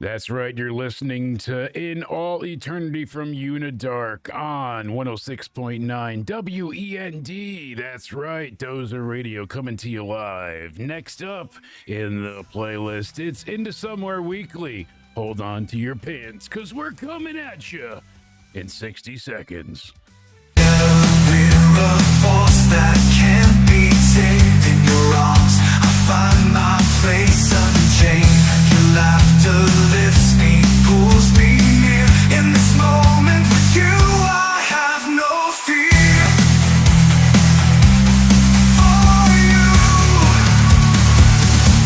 That's right, you're listening to In All Eternity from Unidark on 106.9 WEND. That's right, Dozer Radio coming to you live. Next up in the playlist, it's Into Somewhere Weekly. Hold on to your pants, because we're coming at you in 60 seconds. We're a force that can't be tamed in your arms. I find my place unchained. Your laughter lifts me, pulls me near. In this moment with you, I have no fear. For you,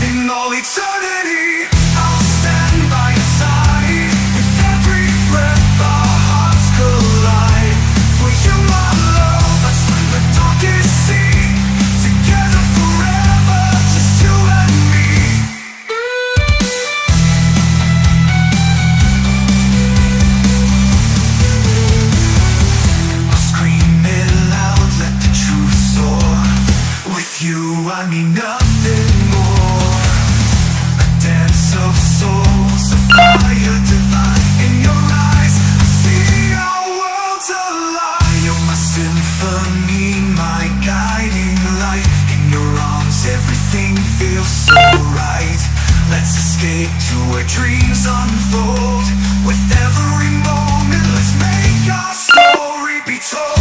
in all eternity, I'll stand by your side. With every breath, our hearts collide. For you, my love, I swim the darkest sea. Together forever, just you and me. I'll scream it loud, let the truth soar. With you, I mean nothing more. A dance of souls, a fire divine. In your eyes, I see our worlds align. You're my symphony, my guiding light. In your arms, everything feels so right. Let's escape to where dreams unfold. With every moment, let's make our story be told.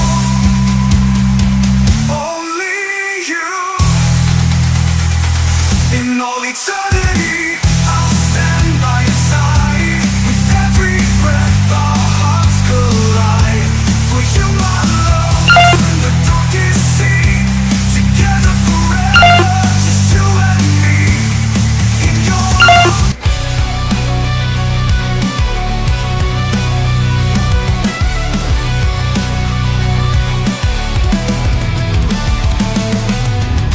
Only you. In all eternity, I'll stand by your side. With every breath, our hearts collide. For you, my love, in the darkest sea. Together forever, just you and me. In your love.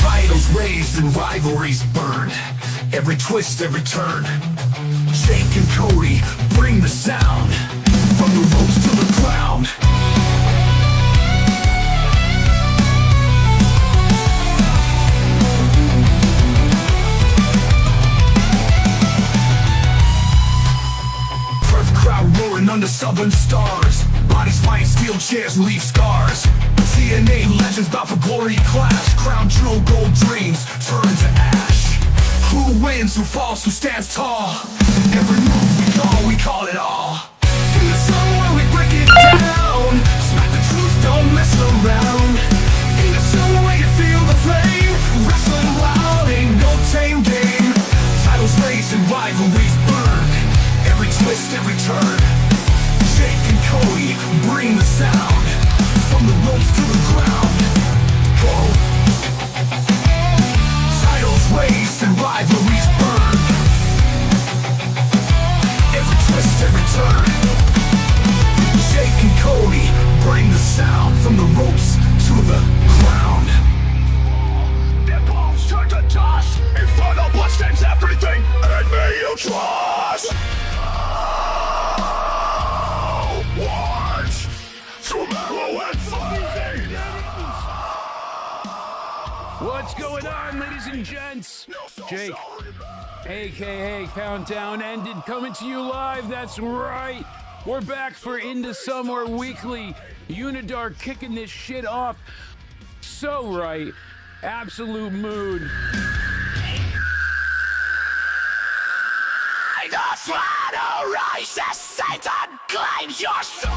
Vitals raised and rivalries burned. Every twist, every turn. Jake and Cody bring the sound. From the ropes to the ground. Earth crowd roaring under southern stars. Bodies fighting steel chairs, leave scars. TNA legends bout for glory clash. Crown jewel gold dreams turn to ash. Who wins, who falls, who stands tall? Every move we call it all. In the somewhere we break it down. Smack the truth, don't mess around. In the somewhere you feel the flame. Wrestling loud, ain't no tame game. Titles raised and rivalries burn. Every twist, every turn. Jake and Cody bring the sound. From the ropes to the ground. Go. Titles raised and rivalries burn. Every twist, every turn. Jake and Cody bring the sound. From the ropes to the ground. Their bones turn to dust. Infernal blood stains everything. And may you trust. Watch. Tomorrow and fight. What's going on, ladies and gents? Jake, aka Countdown Ended, coming to you live. That's right. We're back for Into Somewhere Weekly. Unidark kicking this shit off. So right. Absolute mood. The final rise as Satan claims your soul.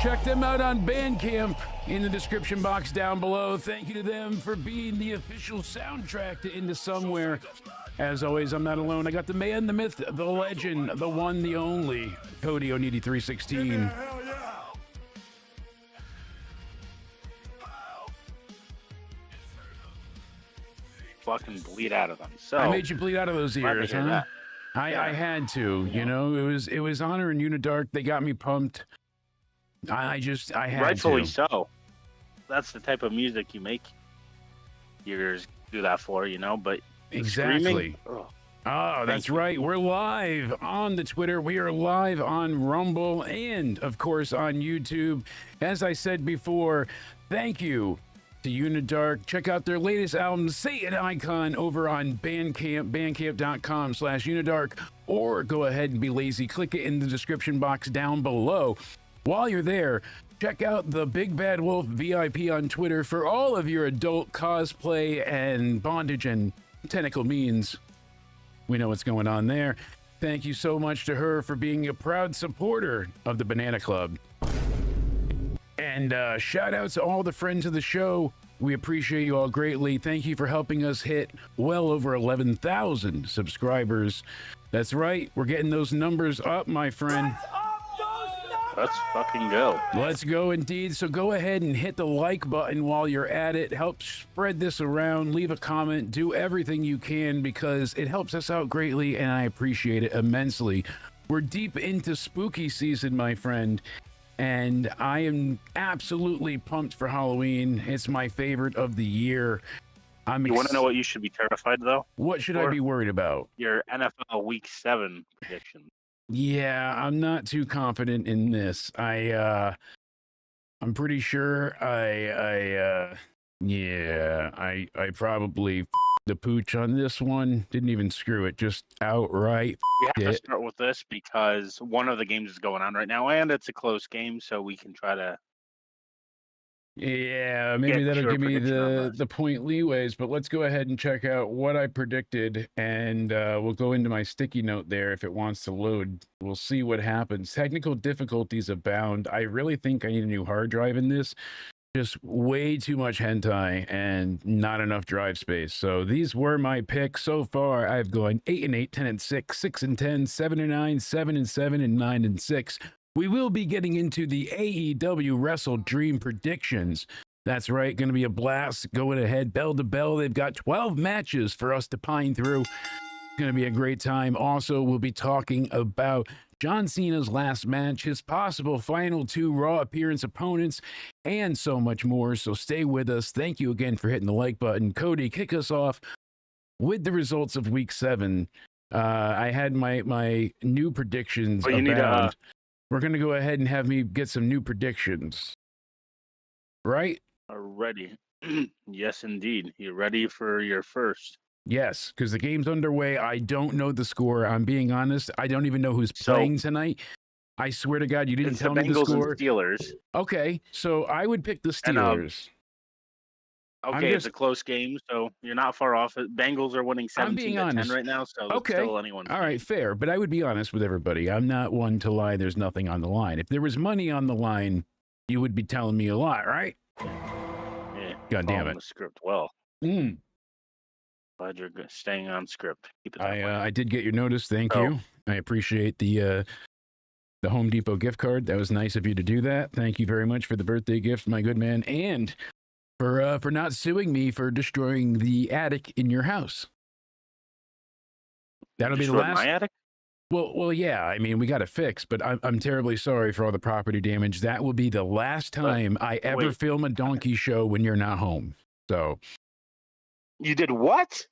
Check them out on Bandcamp in the description box down below. Thank you to them for being the official soundtrack to Into Somewhere. As always, I'm not alone. I got the man, the myth, the legend, the one, the only, Cody Onidi 316. Fucking bleed out of them. So I made you bleed out of those glad to ears, hear huh? that. I had to, you know. It was honor and Unidark. They got me pumped. I had Rightfully to. so. That's the type of music you make. Your ears do that for, you know. But Exactly. screaming, ugh. Oh, that's right. We're live on the Twitter. We are live on Rumble and, of course, on YouTube. As I said before, thank you to Unidark. Check out their latest album, Say It Icon, over on Bandcamp, bandcamp.com/Unidark, or go ahead and be lazy. Click it in the description box down below. While you're there, check out the Big Bad Wolf VIP on Twitter for all of your adult cosplay and bondage and tentacle means. We know what's going on there. Thank you so much to her for being a proud supporter of the Banana Club. And shout out to all the friends of the show. We appreciate you all greatly. Thank you for helping us hit well over 11,000 subscribers. That's right. We're getting those numbers up, my friend. Let's fucking go. Let's go indeed. So go ahead and hit the like button while you're at it. Help spread this around. Leave a comment. Do everything you can because it helps us out greatly and I appreciate it immensely. We're deep into spooky season, my friend. And I am absolutely pumped for Halloween. It's my favorite of the year. You want to know what you should be terrified, though? What should I be worried about? Your NFL Week 7 prediction. Yeah, I'm not too confident in this. I'm pretty sure I probably the pooch on this one. Didn't even screw it, just outright. We have to start with this because one of the games is going on right now, and it's a close game, so we can try to. Yeah, maybe that'll give me the point leeways, but let's go ahead and check out what I predicted, and we'll go into my sticky note there if it wants to load. We'll see what happens. Technical difficulties abound. I really think I need a new hard drive in this. Just way too much hentai and not enough drive space. So these were my picks so far. I've gone 8-8, 10-6, 6-10, 7-9, 7-7, and 9-6. We will be getting into the AEW WrestleDream predictions. That's right, going to be a blast. Going ahead, bell to bell. They've got 12 matches for us to pine through. It's going to be a great time. Also, we'll be talking about John Cena's last match, his possible final 2 Raw appearance opponents, and so much more. So stay with us. Thank you again for hitting the like button. Cody, kick us off with the results of Week 7. I had my new predictions abound. We're going to go ahead and have me get some new predictions. Right? Ready. Yes, indeed. You ready for your first? Yes, because the game's underway. I don't know the score. I'm being honest. I don't even know who's playing tonight. I swear to God, you didn't tell me the score. And Steelers. Okay, so I would pick the Steelers. And, it's a close game, so you're not far off. Bengals are winning 17-10 right now, so it's still anyone's game. All right, fair. But I would be honest with everybody. I'm not one to lie. There's nothing on the line. If there was money on the line, you would be telling me a lot, right? Yeah. God damn it. The script well. Glad you're staying on script. Keep it that way. I did get your notice. Thank you. I appreciate the Home Depot gift card. That was nice of you to do that. Thank you very much for the birthday gift, my good man, and for not suing me for destroying the attic in your house. That'll be the last. My attic? Well, yeah. I mean, we got it fixed, but I'm terribly sorry for all the property damage. That will be the last time I ever film a donkey show when you're not home. So. You did what?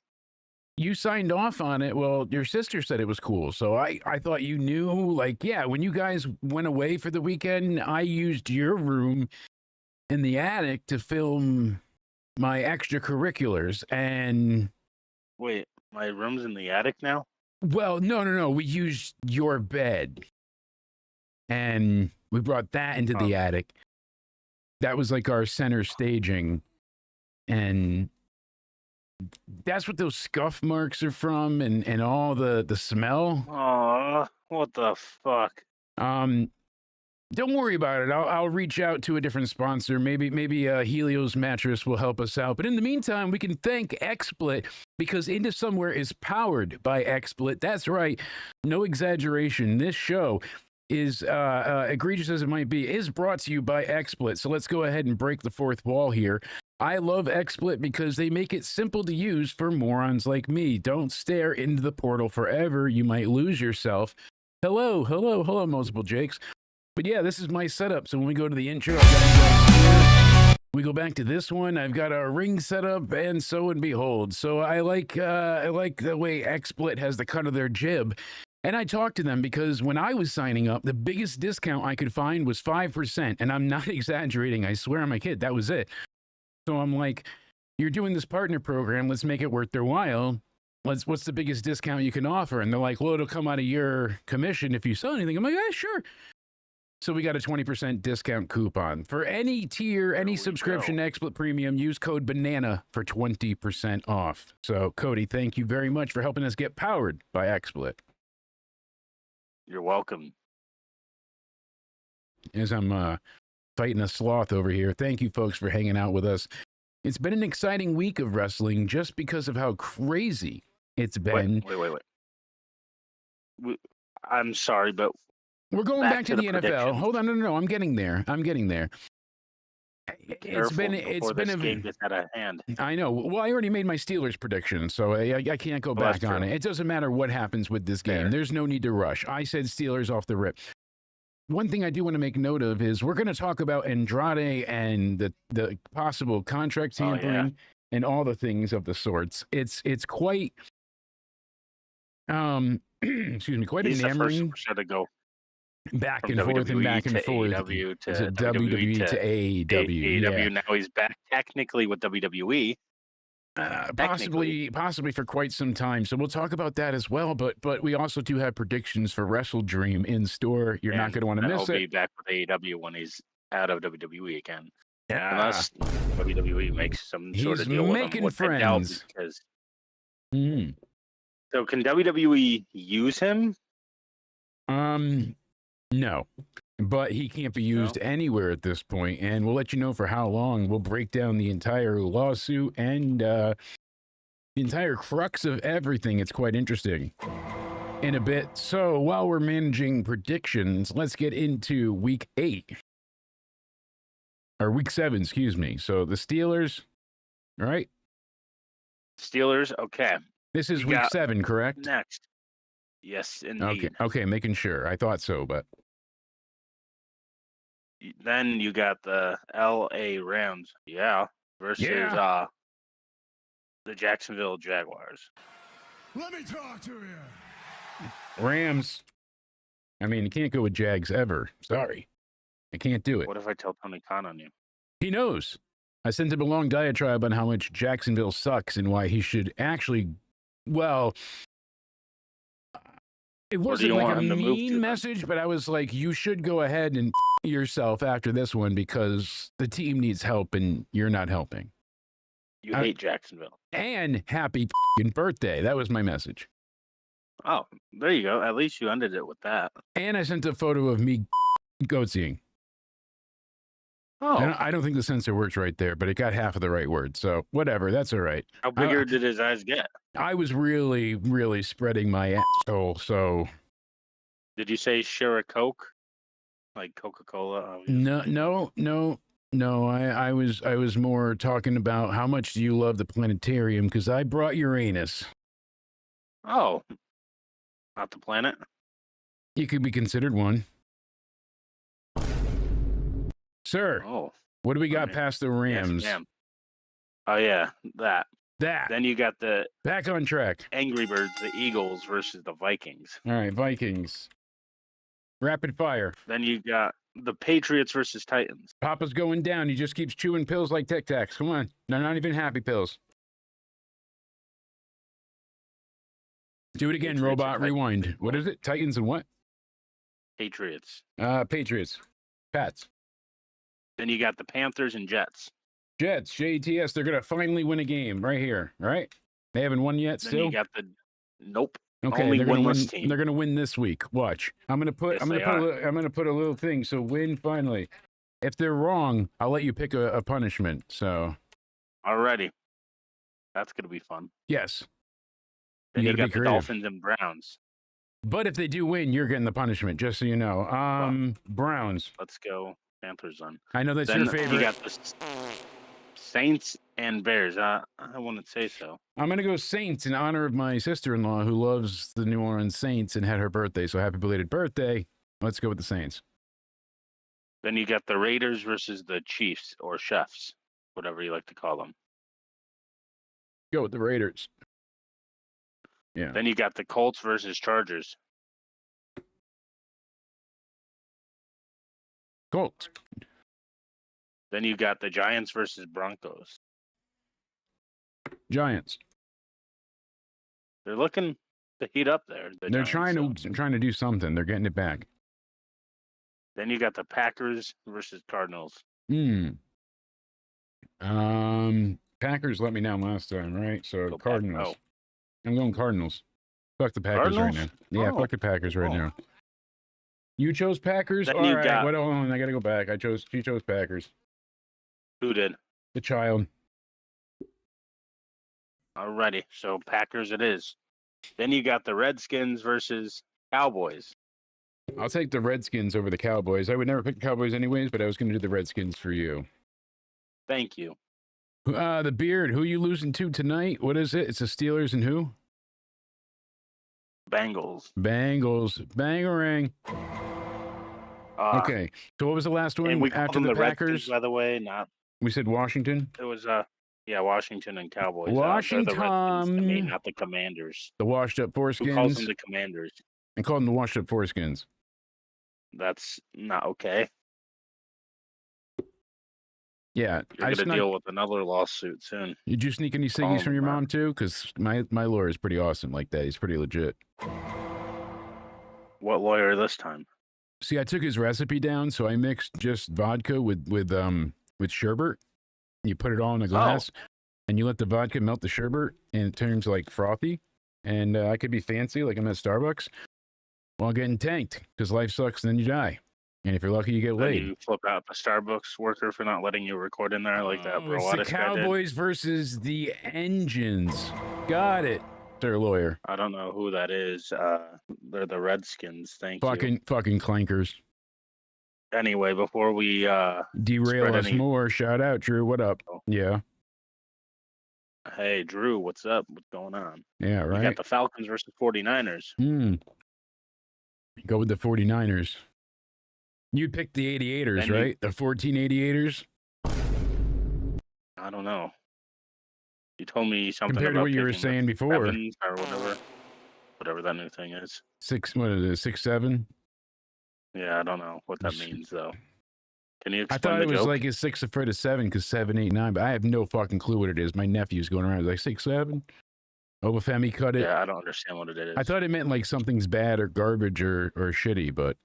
You signed off on it. Well, your sister said it was cool. So I thought you knew, like, yeah, when you guys went away for the weekend, I used your room in the attic to film my extracurriculars. And wait, my room's in the attic now? Well, no. We used your bed and we brought that into the attic. That was like our center staging. And that's what those scuff marks are from and all the smell. Oh, what the fuck? Don't worry about it. I'll reach out to a different sponsor. Maybe Helios Mattress will help us out. But in the meantime, we can thank XSplit because Into Somewhere is powered by XSplit. That's right. No exaggeration. This show is egregious as it might be, is brought to you by XSplit. So let's go ahead and break the fourth wall here. I love XSplit because they make it simple to use for morons like me. Don't stare into the portal forever. You might lose yourself. Hello, multiple Jakes. But yeah, this is my setup. So when we go to the intro, we go back to this one. I've got a ring set up, and so and behold. So I like the way XSplit has the cut of their jib. And I talked to them because when I was signing up, the biggest discount I could find was 5%. And I'm not exaggerating. I swear on my kid, that was it. So I'm like, you're doing this partner program. Let's make it worth their while. What's the biggest discount you can offer? And they're like, well, it'll come out of your commission if you sell anything. I'm like, yeah, sure. So we got a 20% discount coupon for any tier, any subscription to XSplit Premium. Use code BANANA for 20% off. So Cody, thank you very much for helping us get powered by XSplit. You're welcome. As I'm fighting a sloth over here, thank you folks for hanging out with us. It's been an exciting week of wrestling just because of how crazy it's been. Wait. I'm sorry, but we're going back to the NFL. Hold on, no, I'm getting there. It's been a game gets out of hand. I know. Well, I already made my Steelers prediction, so I can't go back on it. It doesn't matter what happens with this game. There's no need to rush. I said Steelers off the rip. One thing I do want to make note of is we're going to talk about Andrade and the possible contract tampering and all the things of the sorts. It's quite excuse me, quite enamoring. To go back and forth and back and forth. AEW to WWE to AEW. AEW. Now he's back technically with WWE. Possibly for quite some time. So we'll talk about that as well. But we also do have predictions for WrestleDream in store. You're not going to want to miss it. He'll be back with AEW when he's out of WWE again. Yeah. Unless WWE makes some sort of deal with him. He's making friends. So can WWE use him? No. But he can't be used anywhere at this point, and we'll let you know for how long. We'll break down the entire lawsuit and the entire crux of everything. It's quite interesting in a bit. So while we're managing predictions, let's get into week 8. Or week 7, excuse me. So the Steelers, right? Steelers, okay. This is week 7, correct? Next. Yes, indeed. Okay, making sure. I thought so, but... Then you got the LA Rams, versus the Jacksonville Jaguars. Let me talk to you. Rams. I mean, you can't go with Jags ever. Sorry. I can't do it. What if I tell Tony Khan on you? He knows. I sent him a long diatribe on how much Jacksonville sucks and why he should actually, well... It wasn't like a mean message, but I was like, you should go ahead and yourself after this one because the team needs help and you're not helping. You hate Jacksonville. And happy birthday. That was my message. Oh, there you go. At least you ended it with that. And I sent a photo of me goatseeing. Oh. I don't think the censor works right there, but it got half of the right word. So whatever, that's all right. How bigger did his eyes get? I was really, really spreading my asshole, so... Did you say share a Coke? Like Coca-Cola? No. I was more talking about how much do you love the planetarium, because I brought Uranus. Oh. Not the planet? You could be considered one. Sir, what do we got past the Rams? Yes, oh, yeah, that. Then you got the... Back on track. Angry Birds, the Eagles versus the Vikings. All right, Vikings. Rapid fire. Then you got the Patriots versus Titans. Papa's going down. He just keeps chewing pills like Tic Tacs. Come on. They're not even happy pills. Do it again, Patriots robot. Rewind. What is it? Titans and what? Patriots. Patriots. Pats. Then you got the Panthers and Jets. Jets, JETS, they're going to finally win a game right here, right? They haven't won yet still? Then you got the... Nope. Okay, only they're going to win. Team. They're going to win this week. Watch. I'm going to put a little thing. So win finally. If they're wrong, I'll let you pick a punishment. So. Alrighty. That's going to be fun. Yes. Then you got the Dolphins and Browns. But if they do win, you're getting the punishment, just so you know. Browns. Let's go Panthers then. I know that's your favorite. You got the Saints and Bears. I wouldn't say so. I'm going to go Saints in honor of my sister-in-law who loves the New Orleans Saints and had her birthday. So happy belated birthday. Let's go with the Saints. Then you got the Raiders versus the Chiefs or Chefs, whatever you like to call them. Go with the Raiders. Yeah. Then you got the Colts versus Chargers. Colts. Then you got the Giants versus Broncos. Giants. They're looking to heat up there. They're trying to do something. They're getting it back. Then you got the Packers versus Cardinals. Packers let me down last time, right? So Go Cardinals. Pack. I'm going Cardinals. Fuck the Packers right now. Yeah, fuck the Packers right now. You chose Packers? Then all you right. got... Hold on, I gotta go back. She chose Packers. Who did? The child. Alrighty, so Packers it is. Then you got the Redskins versus Cowboys. I'll take the Redskins over the Cowboys. I would never pick the Cowboys anyways, but I was going to do the Redskins for you. Thank you. The Beard, who are you losing to tonight? What is it? It's the Steelers and who? Bengals. Bangarang. Okay, so what was the last one? And we after the Packers? Redskins, by the way, not. We said Washington? It was, Washington and Cowboys. Washington. The Redskins to me, not the Commanders. The washed up foreskins. Who calls them the Commanders? I call them the washed up foreskins. That's not okay. Yeah. You're going to deal with another lawsuit soon. Did you sneak any ciggies from your mom too? Because my lawyer is pretty awesome like that. He's pretty legit. What lawyer this time? See, I took his recipe down, so I mixed just vodka with sherbet. You put it all in a glass, and you let the vodka melt the sherbet, and it turns like frothy. And I could be fancy, like I'm at Starbucks, while getting tanked, because life sucks and then you die. And if you're lucky, you get laid. You flip out the Starbucks worker for not letting you record in there like that. It's the Cowboys versus the Engines. Got it. Their lawyer. I don't know who that is. They're the Redskins. Thank you. Fucking clankers. Anyway, before we derail us more, shout out, Drew. What up? Yeah. Hey, Drew, what's up? What's going on? Yeah, right. You got the Falcons versus 49ers. Go with the 49ers. You picked the 88ers, right? The 1488ers? I don't know. You told me something compared to what you were saying before. Or whatever that new thing is. 6'7"? Yeah, I don't know what that means, though. Can you explain I thought the it was joke? like a 6 afraid of 7 because 7, 8, 9, but I have no fucking clue what it is. My nephew's going around like 6'7". Obafemi cut it. Yeah, I don't understand what it is. I thought it meant like something's bad or garbage or shitty, but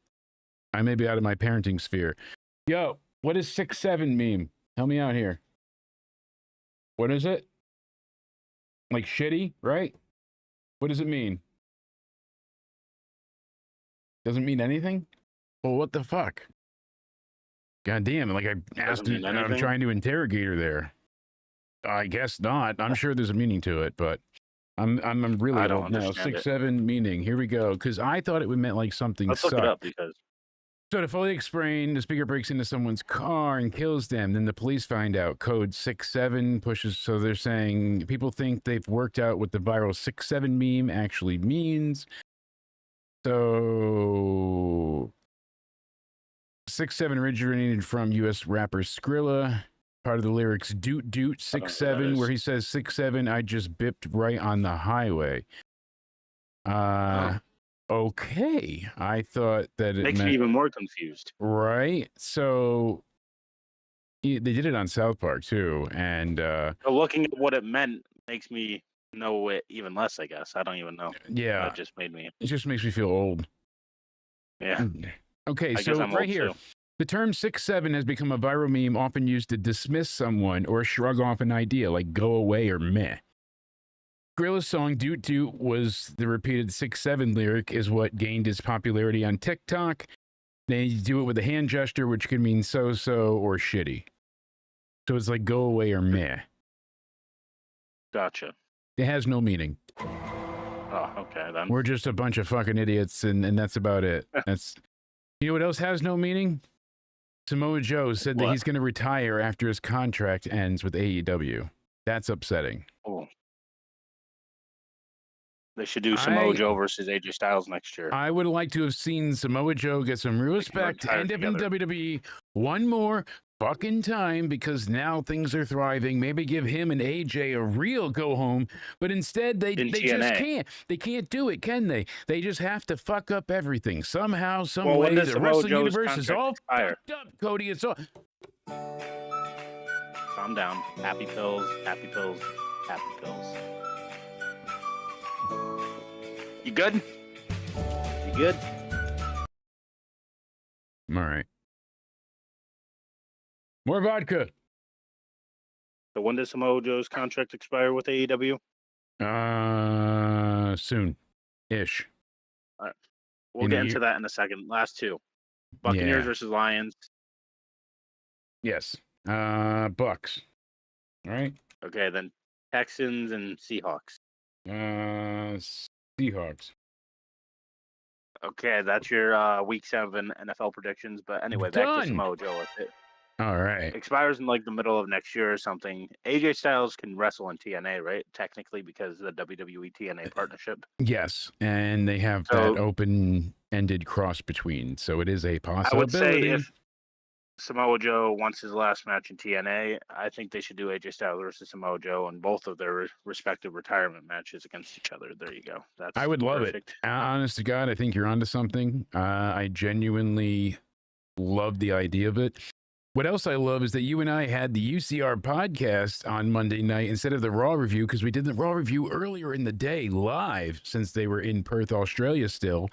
I may be out of my parenting sphere. Yo, what does 6'7" mean? Help me out here. What is it? Like shitty, right? What does it mean? Doesn't mean anything? Well, what the fuck? God damn it, like I asked her, I'm trying to interrogate her there. I guess not. I'm sure there's a meaning to it, but I'm really I don't old now. understand 6'7" meaning. Here we go. Because I thought it would meant like something Let's sucked. look it up because So to fully explain, the speaker breaks into someone's car and kills them. Then the police find out. Code 67 pushes. So they're saying people think they've worked out what the viral 6'7" meme actually means. So 6'7" originated from U.S. rapper Skrilla. Part of the lyrics "Doot Doot 6'7", where he says 6'7", I just bipped right on the highway. Okay, I thought that it makes meant, me even more confused. Right? So they did it on South Park too, and looking at what it meant makes me know it even less. I guess I don't even know. Yeah, it just made me. It just makes me feel old. Yeah. Okay, so right here. Too. The term 6'7" has become a viral meme often used to dismiss someone or shrug off an idea like go away or meh. Skrilla's song Doot Doot was the repeated 6'7" lyric is what gained its popularity on TikTok. They do it with a hand gesture, which could mean so-so or shitty. So it's like go away or meh. Gotcha. It has no meaning. Oh, okay then. We're just a bunch of fucking idiots, and that's about it. That's. You know what else has no meaning? Samoa Joe said that he's going to retire after his contract ends with AEW. That's upsetting. Oh. They should do Samoa Joe versus AJ Styles next year. I would like to have seen Samoa Joe get some real respect and end up in WWE one more fucking time because now things are thriving. Maybe give him and AJ a real go home, but instead they just can't. They can't do it, can they? They just have to fuck up everything somehow, some way. The wrestling universe is all fucked up, Cody. It's all. Calm down. Happy pills, happy pills, happy pills. You good? You good? All right. More vodka. So when does Samoa Joe's contract expire with AEW? Soon-ish. All right. We'll get into that in a second. Last two. Buccaneers versus Lions. Yes. Bucks. All right. Okay, then Texans and Seahawks. Seahawks. Okay, that's your Week 7 NFL predictions. But anyway, back to Samoa Joe. All right. Expires in like the middle of next year or something. AJ Styles can wrestle in TNA, right? Technically, because of the WWE TNA partnership. Yes, and they have that open-ended cross between, so it is a possibility. I would say if Samoa Joe wants his last match in TNA, I think they should do AJ Styles versus Samoa Joe in both of their respective retirement matches against each other. There you go. That's I would love perfect. it. Honest to God, I think you're onto something. I genuinely love the idea of it. What else I love is that you and I had the UCR podcast on Monday night instead of the Raw review, because we did the Raw review earlier in the day live since they were in Perth, Australia still.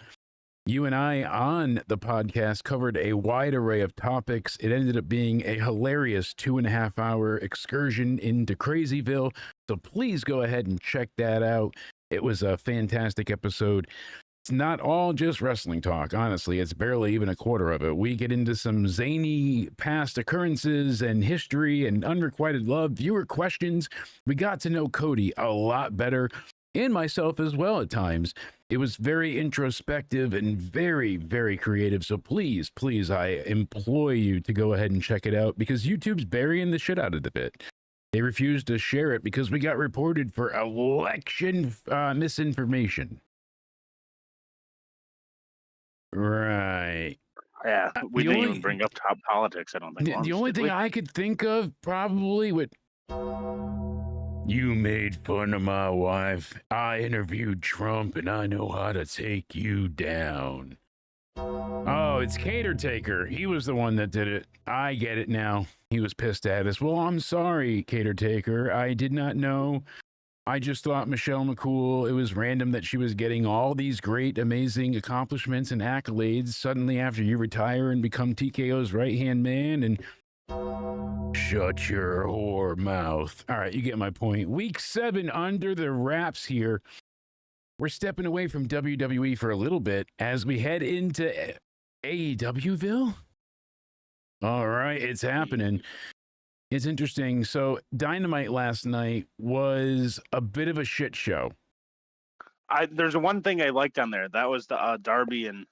You and I on the podcast covered a wide array of topics. It ended up being a hilarious 2.5-hour excursion into Crazyville. So please go ahead and check that out. It was a fantastic episode. It's not all just wrestling talk, honestly. It's barely even a quarter of it. We get into some zany past occurrences and history and unrequited love, viewer questions. We got to know Cody a lot better, and myself as well at times. It was very introspective and very, very creative. So please, please, I implore you to go ahead and check it out, because YouTube's burying the shit out of it. They refused to share it because we got reported for election misinformation. Right. Yeah, we didn't even bring up top politics, I don't think. The only thing I could think of probably would... You made fun of my wife. I interviewed Trump, and I know how to take you down. Oh, it's Cater Taker. He was the one that did it. I get it now. He was pissed at us. Well, I'm sorry, Cater Taker. I did not know. I just thought Michelle McCool, it was random that she was getting all these great, amazing accomplishments and accolades suddenly after you retire and become TKO's right-hand man, and shut your whore mouth. All right, you get my point. Week 7 under the wraps here. We're stepping away from WWE for a little bit as we head into AEWville. All right, it's happening. It's interesting. So Dynamite last night was a bit of a shit show. There's one thing I liked on there. That was the Darby and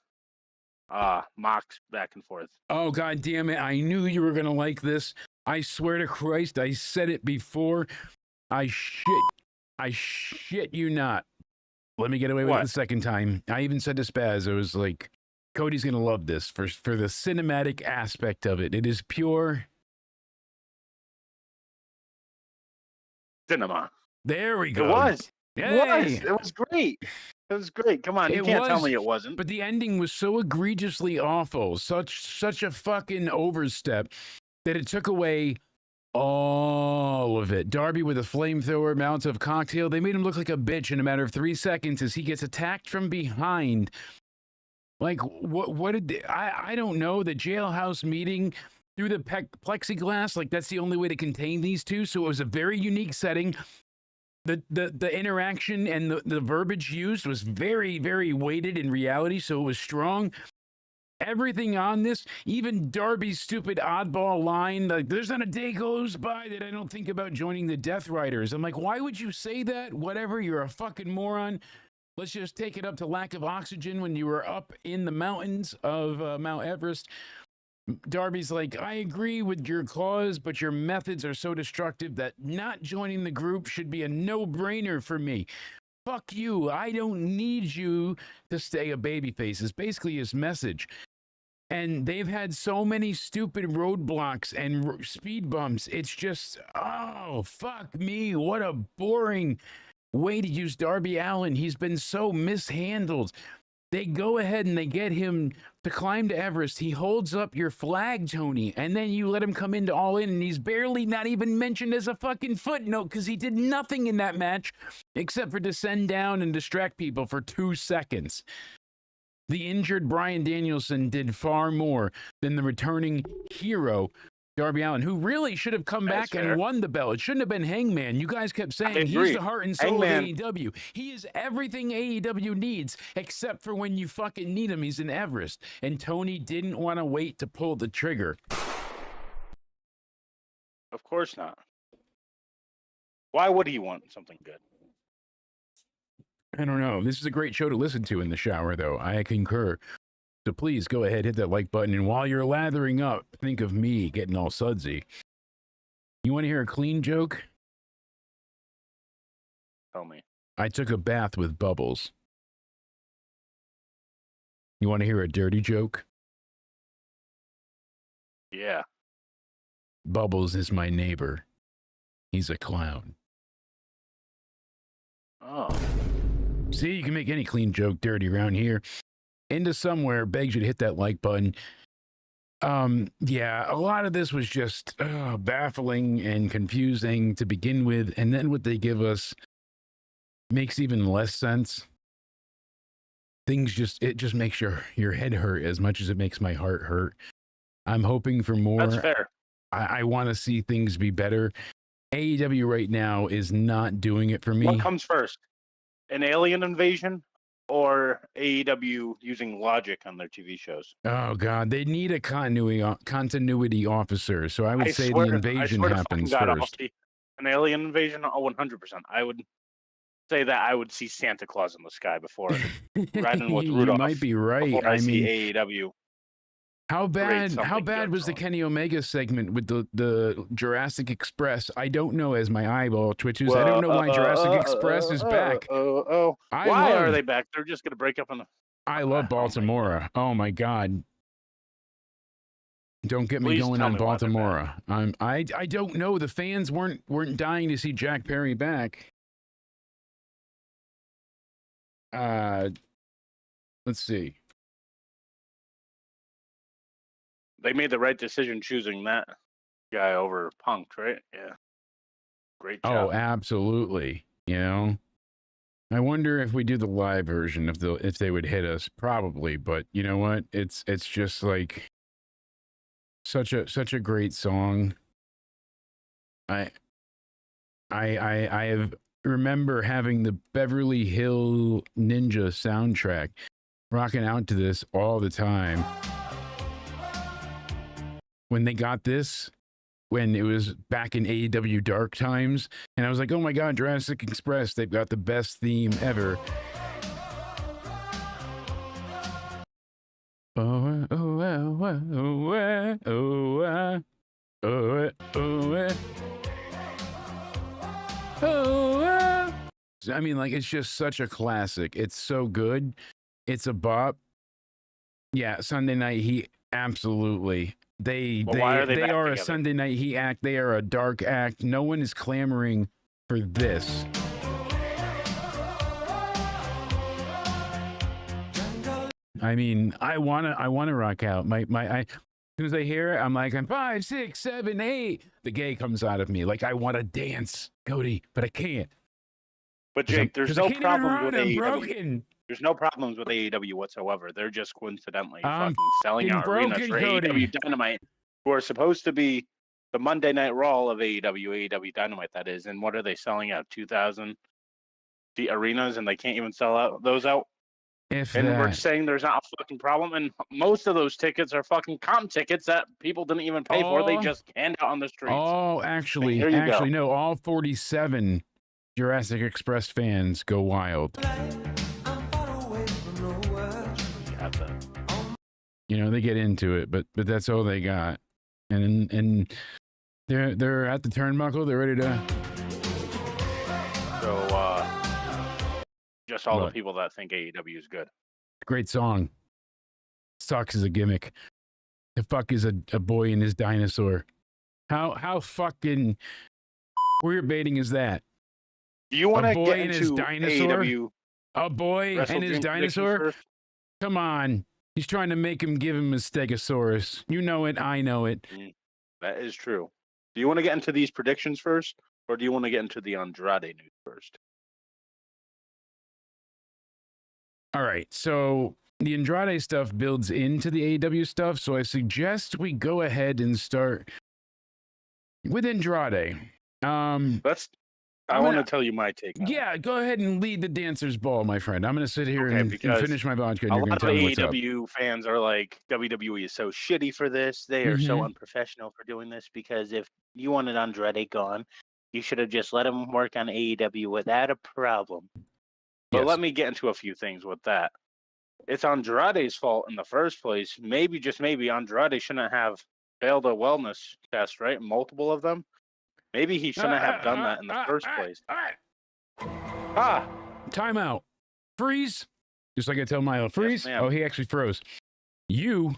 Mox back and forth. Oh, God damn it. I knew you were going to like this. I swear to Christ, I said it before. I shit you not. Let me get away with it the second time. I even said to Spaz, I was like, Cody's going to love this for the cinematic aspect of it. It is pure cinema. There we go. It was. Yay. It was great. It was great. Come on, you can't tell me it wasn't. But the ending was so egregiously awful, such a fucking overstep, that it took away all of it. Darby with a flamethrower, mounts of cocktail. They made him look like a bitch in a matter of 3 seconds as he gets attacked from behind. Like, what did they, I don't know, the jailhouse meeting through the plexiglass, like that's the only way to contain these two. So it was a very unique setting. The interaction and the verbiage used was very, very weighted in reality, so it was strong. Everything on this, even Darby's stupid oddball line, like, there's not a day goes by that I don't think about joining the Death Riders. I'm like, why would you say that? Whatever, you're a fucking moron. Let's just take it up to lack of oxygen when you were up in the mountains of Mount Everest. Darby's like, I agree with your cause, but your methods are so destructive that not joining the group should be a no-brainer for me. Fuck you. I don't need you to stay a babyface is basically his message. And they've had so many stupid roadblocks and speed bumps. It's just, oh, fuck me. What a boring way to use Darby Allin. He's been so mishandled. They go ahead and they get him to climb to Everest. He holds up your flag, Tony, and then you let him come into All In, and he's barely not even mentioned as a fucking footnote because he did nothing in that match except for descend down and distract people for 2 seconds. The injured Bryan Danielson did far more than the returning hero, Darby Allin, who really should have come back and won the belt. It shouldn't have been Hangman. You guys kept saying he's the heart and soul of AEW. He is everything AEW needs, except for when you fucking need him. He's in Everest. And Tony didn't want to wait to pull the trigger. Of course not. Why would he want something good? I don't know. This is a great show to listen to in the shower, though. I concur. So please go ahead, hit that like button. And while you're lathering up, think of me getting all sudsy. You want to hear a clean joke? Tell me. I took a bath with Bubbles. You want to hear a dirty joke? Yeah. Bubbles is my neighbor. He's a clown. Oh. See, you can make any clean joke dirty around here. Into somewhere begs you to hit that like button. Yeah, a lot of this was just baffling and confusing to begin with, and then what they give us makes even less sense. It just makes your head hurt as much as it makes my heart hurt. I'm hoping for more. That's fair. I want to see things be better. AEW right now is not doing it for me. What comes first? An alien invasion? Or AEW using logic on their TV shows? Oh God, they need a continuity officer. So I would say the invasion happens first. An alien invasion? Oh, 100%. I would say that I would see Santa Claus in the sky before riding with Rudolph. You might be right. I mean, AEW. How bad was the Kenny Omega segment with the Jurassic Express? I don't know as my eyeball twitches. I don't know why Jurassic Express is back. Why are they back? They're just going to break up on the... I love Baltimore. Oh my God. Don't get me going on Baltimore. I don't know. The fans weren't dying to see Jack Perry back. Let's see. They made the right decision choosing that guy over Punk, right? Yeah. Great job. Oh, absolutely. You know, I wonder if we do the live version, if they would hit us. Probably, but you know what? It's just like such a great song. I remember having the Beverly Hill Ninja soundtrack, rocking out to this all the time. When they got this, when it was back in AEW Dark Times, and I was like, oh my God, Jurassic Express, they've got the best theme ever. Oh, oh, oh, oh, oh, oh, oh, oh. I mean, like, it's just such a classic. It's so good. It's a bop. Yeah, Sunday Night Heat, absolutely. They are a Sunday Night Heat act. They are a dark act. No one is clamoring for this. I mean, I wanna rock out. As soon as I hear it, I'm like, I'm 5, 6, 7, 8. The gay comes out of me. Like, I want to dance, Cody, but I can't. But Jake, there's no problem with AEW. There's no problems with AEW whatsoever. They're just coincidentally fucking selling out arenas for AEW Dynamite, who are supposed to be the Monday Night Raw of AEW Dynamite, that is. And what are they selling out? 2,000 the arenas, and they can't even sell those out. We're saying there's not a fucking problem, and most of those tickets are fucking comp tickets that people didn't even pay for. They just hand out on the streets. Oh, actually, no. All 47 Jurassic Express fans go wild. You know, they get into it, but that's all they got, and they're at the turnbuckle. They're ready to. So, just all the people that think AEW is good. Great song. Sucks as a gimmick. The fuck is a boy and his dinosaur? How fucking weird baiting is that? Do you want to get into AEW? A boy and his dinosaur? Come on. He's trying to make him give him a stegosaurus. You know it. I know it. That is true. Do you want to get into these predictions first, or do you want to get into the Andrade news first? All right. So the Andrade stuff builds into the AEW stuff. So I suggest we go ahead and start with Andrade. I want to tell you my take on it. Go ahead and lead the dancer's ball, my friend. I'm going to sit here and finish my vodka. And a you're lot of AEW fans are like, WWE is so shitty for this. They are so unprofessional for doing this, because if you wanted Andrade gone, you should have just let him work on AEW without a problem. But let me get into a few things with that. It's Andrade's fault in the first place. Maybe, just maybe, Andrade shouldn't have failed a wellness test, right? Multiple of them. Maybe he shouldn't have done that in the first place. Timeout. Freeze. Just like I tell Milo. Freeze. Yes, oh, he actually froze. You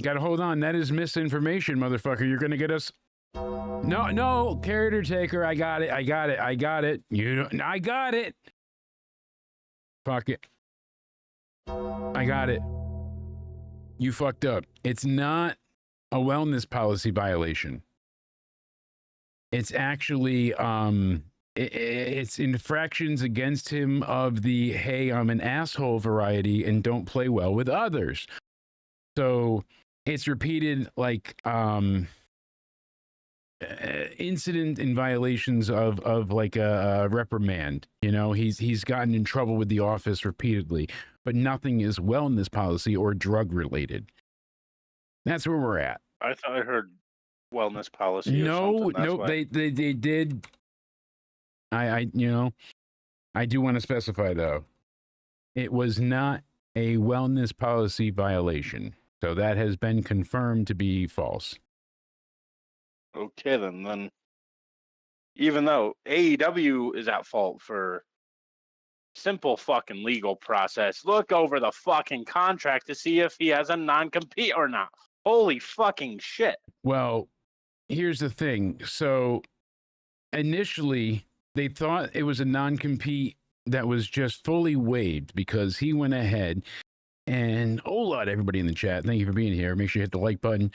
got to hold on. That is misinformation, motherfucker. You're going to get us. No. Character taker. I got it. I got it. I got it. Fuck it. I got it. You fucked up. It's not a wellness policy violation. It's actually, it's infractions against him of the, hey, I'm an asshole variety and don't play well with others. So it's repeated, like, incident and violations of like a reprimand. You know, he's gotten in trouble with the office repeatedly, but nothing is wellness policy or drug related. That's where we're at. I thought I heard wellness policy. No, they did. I do want to specify though, it was not a wellness policy violation. So that has been confirmed to be false. Okay, then even though AEW is at fault for simple fucking legal process, look over the fucking contract to see if he has a non-compete or not. Holy fucking shit. Well, here's the thing. So initially they thought it was a non-compete that was just fully waived because he went ahead and everybody in the chat, thank you for being here. Make sure you hit the like button.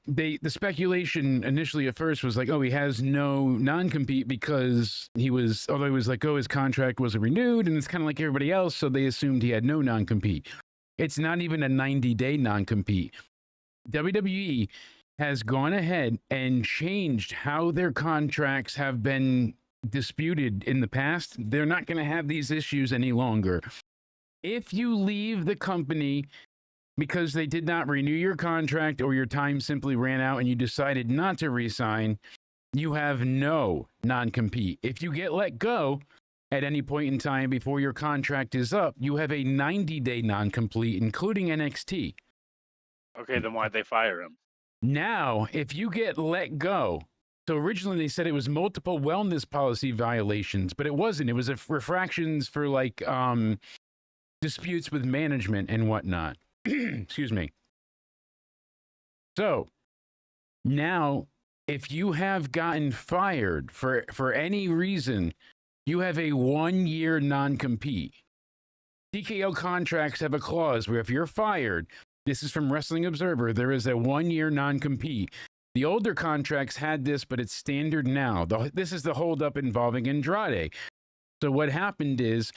The speculation initially at first was like, oh, he has no non-compete because his contract wasn't renewed, and it's kind of like everybody else, so they assumed he had no non-compete. It's not even a 90-day non-compete. WWE has gone ahead and changed how their contracts have been disputed in the past. They're not going to have these issues any longer. If you leave the company because they did not renew your contract or your time simply ran out and you decided not to re-sign, you have no non-compete. If you get let go at any point in time before your contract is up, you have a 90-day non-compete, including NXT. Okay, then why'd they fire him? Now, if you get let go, so originally they said it was multiple wellness policy violations, but it wasn't. It was refractions for like disputes with management and whatnot. Excuse me. So now, if you have gotten fired for any reason, you have a 1-year non-compete. TKO contracts have a clause where if you're fired, this is from Wrestling Observer, there is a 1-year non-compete. The older contracts had this, but it's standard now. This is the holdup involving Andrade. So what happened is,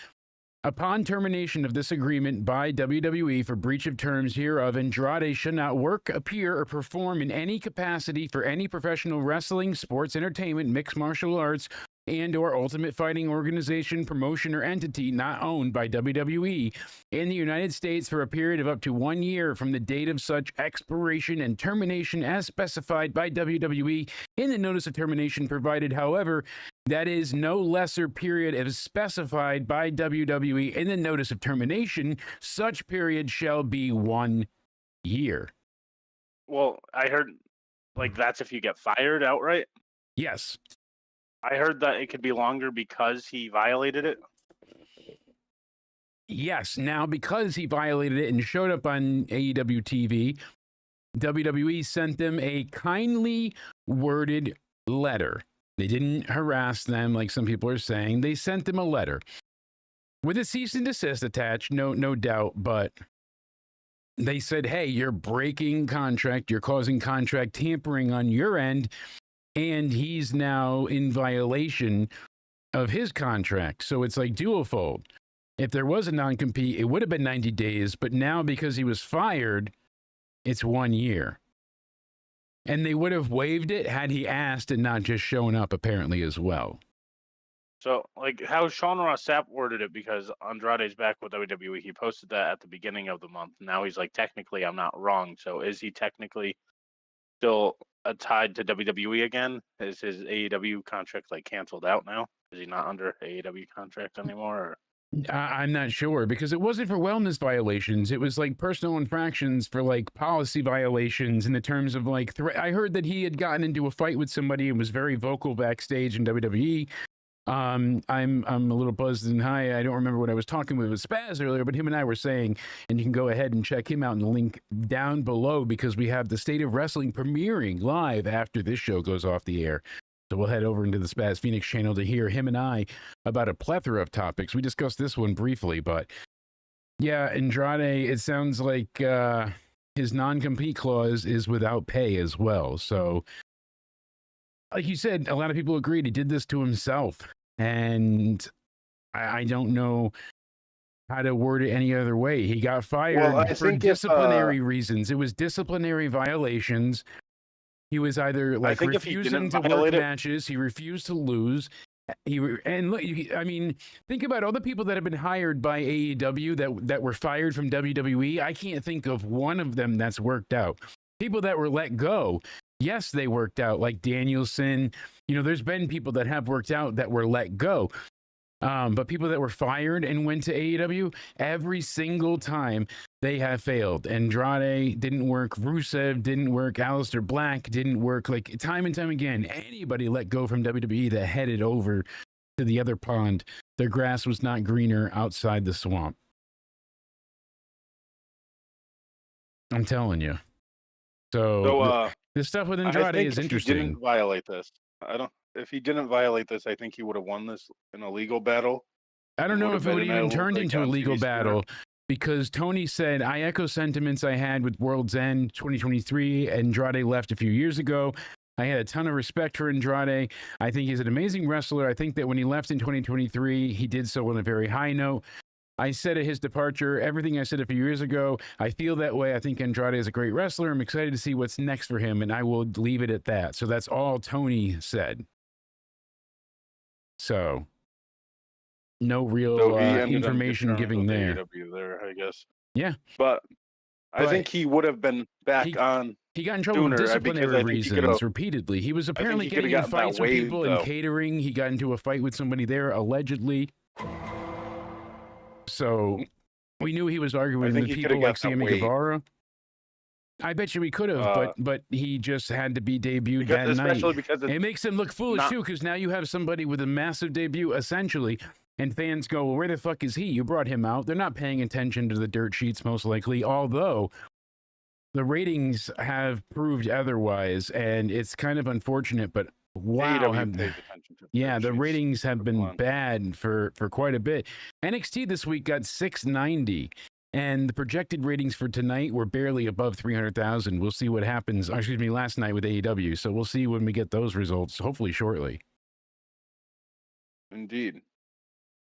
upon termination of this agreement by WWE for breach of terms hereof, Andrade should not work, appear, or perform in any capacity for any professional wrestling, sports, entertainment, mixed martial arts, and/or Ultimate Fighting organization, promotion, or entity not owned by WWE in the United States for a period of up to 1 year from the date of such expiration and termination as specified by WWE in the notice of termination provided, however, that is no lesser period as specified by WWE in the notice of termination. Such period shall be 1 year. Well, I heard like that's if you get fired outright. Yes. I heard that it could be longer because he violated it. Yes. Now, because he violated it and showed up on AEW TV, WWE sent them a kindly worded letter. They didn't harass them like some people are saying. They sent them a letter with a cease and desist attached, no doubt, but they said, hey, you're breaking contract, you're causing contract tampering on your end, and he's now in violation of his contract. So it's like duofold. If there was a non-compete, it would have been 90 days, but now because he was fired, it's 1 year. And they would have waived it had he asked and not just shown up, apparently, as well. So, like how Sean Ross Sapp worded it, because Andrade's back with WWE, he posted that at the beginning of the month. Now he's like, technically, I'm not wrong. So is he technically still tied to WWE again? Is his AEW contract like canceled out now? Is he not under AEW contract anymore? Or? I'm not sure, because it wasn't for wellness violations. It was like personal infractions for like policy violations in the terms of like, I heard that he had gotten into a fight with somebody and was very vocal backstage in WWE. I'm a little buzzed and high. I don't remember what I was talking with Spaz earlier, but him and I were saying, and you can go ahead and check him out in the link down below, because we have the State of Wrestling premiering live after this show goes off the air. So we'll head over into the Spaz Phoenix channel to hear him and I about a plethora of topics. We discussed this one briefly, but yeah, Andrade, it sounds like his non-compete clause is without pay as well. So like you said, a lot of people agreed he did this to himself. And I don't know how to word it any other way. He got fired for disciplinary reasons. It was disciplinary violations. He was either like refusing to work matches. He refused to lose. And look, I mean, think about all the people that have been hired by AEW that were fired from WWE. I can't think of one of them that's worked out. People that were let go, yes, they worked out, like Danielson. You know, there's been people that have worked out that were let go. But people that were fired and went to AEW, every single time they have failed. Andrade didn't work. Rusev didn't work. Aleister Black didn't work. Like time and time again, anybody let go from WWE that headed over to the other pond, their grass was not greener outside the swamp. I'm telling you. So this stuff with Andrade is interesting. He didn't violate this. If he didn't violate this, I think he would have won this in a legal battle. I don't know if it would even turned into a legal battle, because Tony said, I echo sentiments I had with World's End 2023. Andrade left a few years ago. I had a ton of respect for Andrade. I think he's an amazing wrestler. I think that when he left in 2023, he did so on a very high note. I said at his departure, everything I said a few years ago, I feel that way. I think Andrade is a great wrestler. I'm excited to see what's next for him, and I will leave it at that. So that's all Tony said. So no real information giving there. I guess. Yeah. But I think he would have been back on. He got in trouble for disciplinary reasons repeatedly. He was apparently getting in fights with people in catering. He got into a fight with somebody there, allegedly. So we knew he was arguing with people like Sammy Guevara. I bet you we could have, but he just had to be debuted that night. It makes him look foolish too, because now you have somebody with a massive debut, essentially, and fans go, well, where the fuck is he? You brought him out. They're not paying attention to the dirt sheets, most likely, although the ratings have proved otherwise, and it's kind of unfortunate, but wow. The ratings have been bad for quite a bit. NXT this week got 690. And the projected ratings for tonight were barely above 300,000. We'll see what happens. Excuse me, last night with AEW. So we'll see when we get those results, hopefully shortly. Indeed.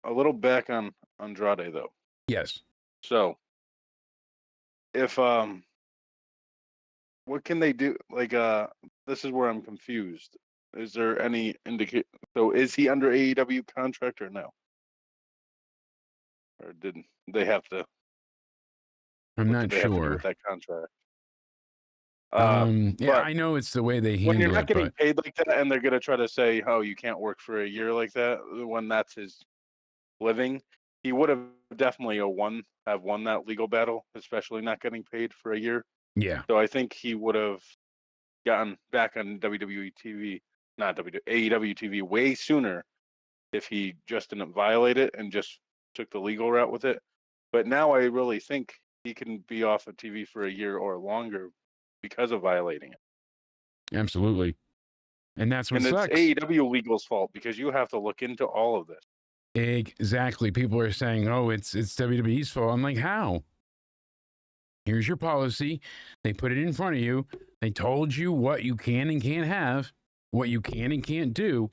A little back on Andrade, though. Yes. So, if what can they do? Like, this is where I'm confused. Is there any indicate? So, is he under AEW contract or no? Or didn't they have to? I'm not sure. With that contract. Yeah, I know it's the way they handle it. When you're not getting paid like that, and they're gonna try to say, "Oh, you can't work for a year like that," when that's his living, he would have definitely won that legal battle, especially not getting paid for a year. Yeah. So I think he would have gotten back on WWE TV, not AEW TV, way sooner if he just didn't violate it and just took the legal route with it. But now I really think he can be off of TV for a year or longer because of violating it. Absolutely. And that's what sucks. It's AEW legal's fault, because you have to look into all of this. Exactly. People are saying, oh, it's WWE's fault. I'm like, how? Here's your policy. They put it in front of you. They told you what you can and can't have, what you can and can't do.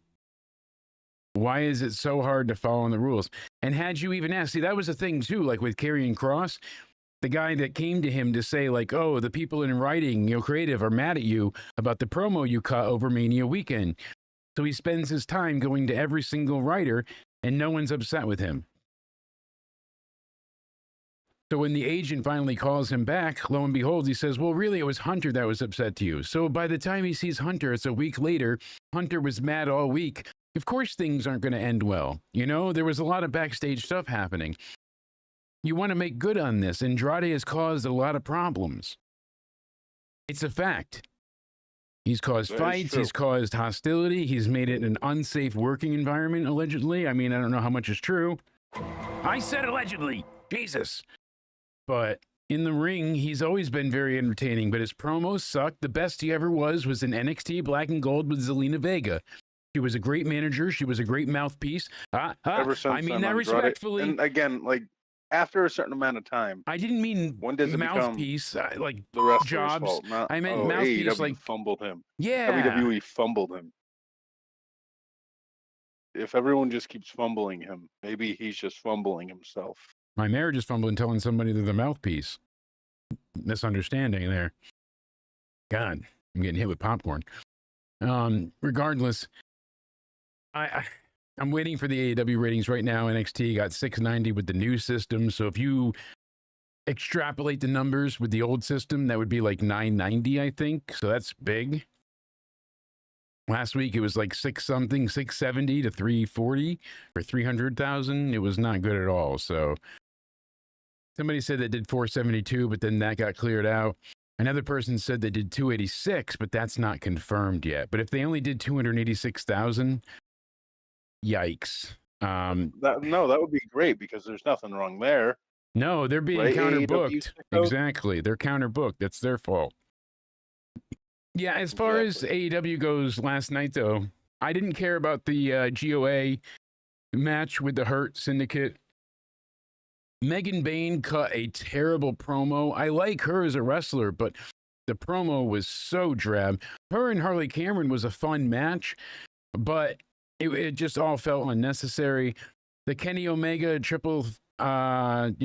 Why is it so hard to follow the rules? And had you even asked, see, that was the thing too, like with Karrion Kross, the guy that came to him to say like, oh, the people in writing, creative are mad at you about the promo you cut over Mania weekend. So he spends his time going to every single writer and no one's upset with him. So when the agent finally calls him back, lo and behold, he says, well, really, it was Hunter that was upset to you. So by the time he sees Hunter, it's a week later. Hunter was mad all week. Of course, things aren't going to end well. There was a lot of backstage stuff happening. You want to make good on this. Andrade has caused a lot of problems. It's a fact. He's caused fights. He's caused hostility. He's made it an unsafe working environment, allegedly. I mean, I don't know how much is true. I said allegedly. Jesus. But in the ring, he's always been very entertaining, but his promos sucked. The best he ever was in NXT Black and Gold with Zelina Vega. She was a great manager. She was a great mouthpiece. Ever since I mean that respectfully. And again, like, after a certain amount of time. I didn't mean when does it mouthpiece, like the wrestler's jobs. Fault? Not, I meant mouthpiece, AEW like fumbled him. Yeah. WWE fumbled him. If everyone just keeps fumbling him, maybe he's just fumbling himself. My marriage is fumbling telling somebody they're the mouthpiece. Misunderstanding there. God, I'm getting hit with popcorn. Regardless, I'm waiting for the AEW ratings right now. NXT got 690 with the new system. So if you extrapolate the numbers with the old system, that would be like 990, I think. So that's big. Last week, it was like 670 to 340 or 300,000. It was not good at all. So somebody said they did 472, but then that got cleared out. Another person said they did 286, but that's not confirmed yet. But if they only did 286,000, yikes. That would be great because there's nothing wrong there. No, they're being counterbooked. Exactly. They're counterbooked. That's their fault. Yeah, as far as AEW goes last night, though, I didn't care about the GOA match with the Hurt Syndicate. Megan Bayne cut a terrible promo. I like her as a wrestler, but the promo was so drab. Her and Harley Cameron was a fun match, but it just all felt unnecessary. The Kenny Omega trios match,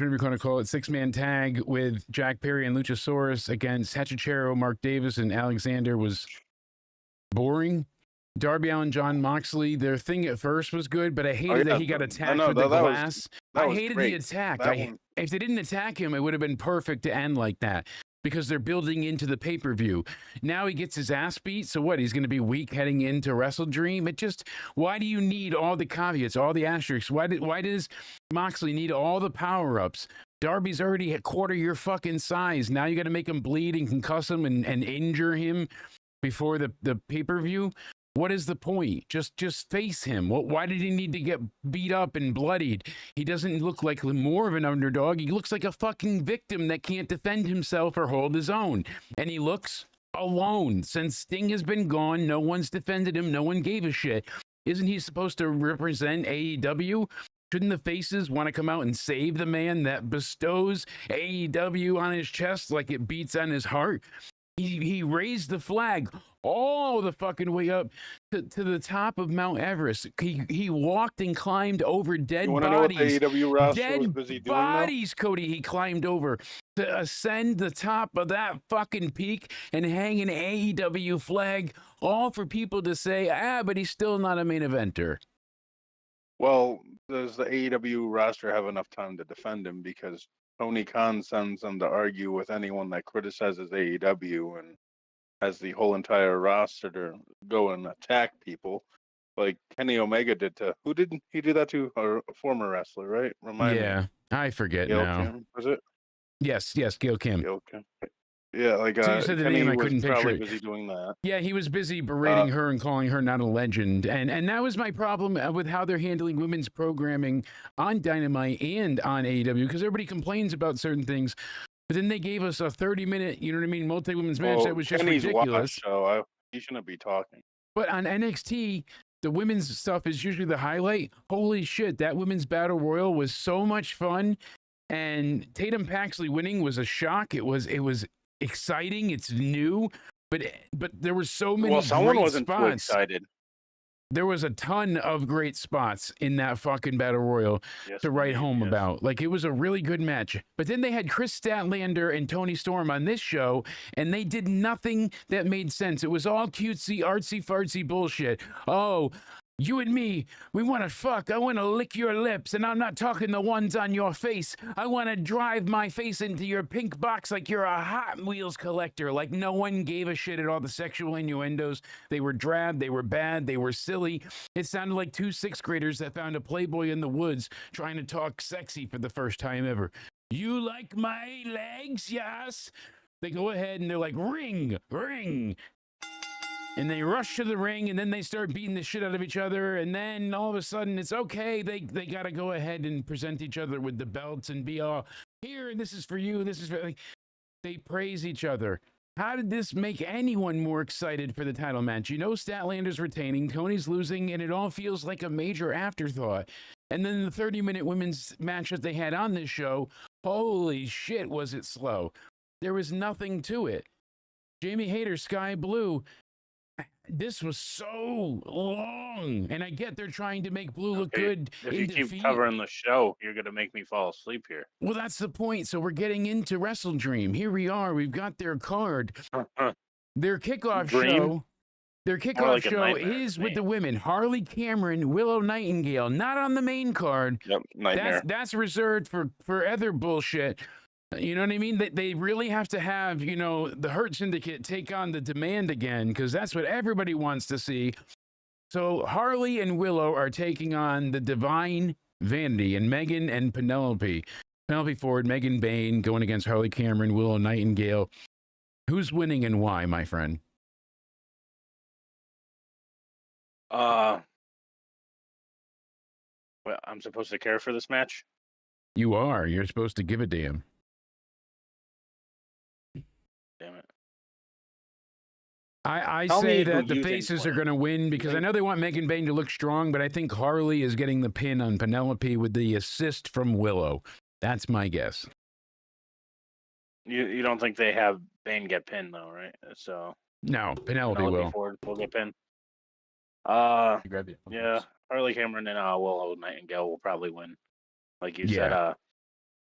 whatever you want to call it, 6-man tag with Jack Perry and Luchasaurus against Hachicero, Mark Davis, and Alexander was boring. Darby Allin, John Moxley, their thing at first was good, but I hated that he got attacked with the glass. I hated the attack. If they didn't attack him, it would have been perfect to end like that because they're building into the pay-per-view. Now he gets his ass beat, so what? He's going to be weak heading into WrestleDream? Why do you need all the caveats, all the asterisks? Why does Moxley need all the power-ups? Darby's already a quarter your fucking size. Now you got to make him bleed and concuss him and injure him before the pay-per-view? What is the point? Just face him. Why did he need to get beat up and bloodied? He doesn't look like more of an underdog. He looks like a fucking victim that can't defend himself or hold his own. And he looks alone. Since Sting has been gone, no one's defended him. No one gave a shit. Isn't he supposed to represent AEW? Shouldn't the faces want to come out and save the man that bestows AEW on his chest like it beats on his heart? He raised the flag all the fucking way up to the top of Mount Everest. He walked and climbed over dead bodies. Dead bodies, Cody. He climbed over to ascend the top of that fucking peak and hang an AEW flag, all for people to say, but he's still not a main eventer. Well, does the AEW roster have enough time to defend him? Because Tony Khan sends them to argue with anyone that criticizes AEW and has the whole entire roster to go and attack people, like Kenny Omega did to who didn't he do that to? A former wrestler, right? Remind me. I forget Gail now. Kim, was it? Yes, Gail Kim. Gail Kim. Yeah, like so you said the Kenny name, I couldn't picture it. Busy doing that. Yeah, he was busy berating her and calling her not a legend, and that was my problem with how they're handling women's programming on Dynamite and on AEW, because everybody complains about certain things, but then they gave us a 30-minute, multi-women's match that was just Kenny's ridiculous. So he shouldn't be talking. But on NXT, the women's stuff is usually the highlight. Holy shit, that women's battle royal was so much fun. And Tatum Paxley winning was a shock. It was exciting. It's new, but there were so many. Well, someone great wasn't spots. too excited. There was a ton of great spots in that fucking battle royal to write home about. Like, it was a really good match. But then they had Chris Statlander and Tony Storm on this show, and they did nothing that made sense. It was all cutesy, artsy, fartsy bullshit. Oh, you and me, we want to fuck. I want to lick your lips, and I'm not talking the ones on your face. I want to drive my face into your pink box like you're a Hot Wheels collector. Like, no one gave a shit at all the sexual innuendos. They were drab, they were bad, they were silly. It sounded like two sixth graders that found a Playboy in the woods trying to talk sexy for the first time ever. You like my legs, yes? They go ahead and they're like, ring, ring. And they rush to the ring, and then they start beating the shit out of each other. And then all of a sudden, it's okay. They got to go ahead and present each other with the belts and be all, here, this is for you. This is for, like, they praise each other. How did this make anyone more excited for the title match? You know, Statlander's retaining, Tony's losing, and it all feels like a major afterthought. And then the 30-minute women's match that they had on this show, holy shit, was it slow. There was nothing to it. Jamie Hayter, Sky Blue. This was so long, and I get they're trying to make Blue look good. If you keep covering the show, you're gonna make me fall asleep here. Well, that's the point. So we're getting into WrestleDream. Here we are. We've got their card. Their kickoff show. Their kickoff show is with the women: Harley Cameron, Willow Nightingale. Not on the main card. Yep, nightmare. That's reserved for other bullshit. You know what I mean? They really have to have, you know, the Hurt Syndicate take on the Demand again, because that's what everybody wants to see. So Harley and Willow are taking on the Divine Vanity and Megan and Penelope. Penelope Ford, Megan Bain going against Harley Cameron, Willow Nightingale. Who's winning and why, my friend? Well, I'm supposed to care for this match? You are. You're supposed to give a damn. Damn it. I say that the faces are going to win because I know they want Megan Bain to look strong, but I think Harley is getting the pin on Penelope with the assist from Willow. That's my guess. You don't think they have Bain get pinned though, right? So no, Penelope will. Ford will get pinned. Yeah, Harley Cameron and Willow Nightingale will probably win, like you said.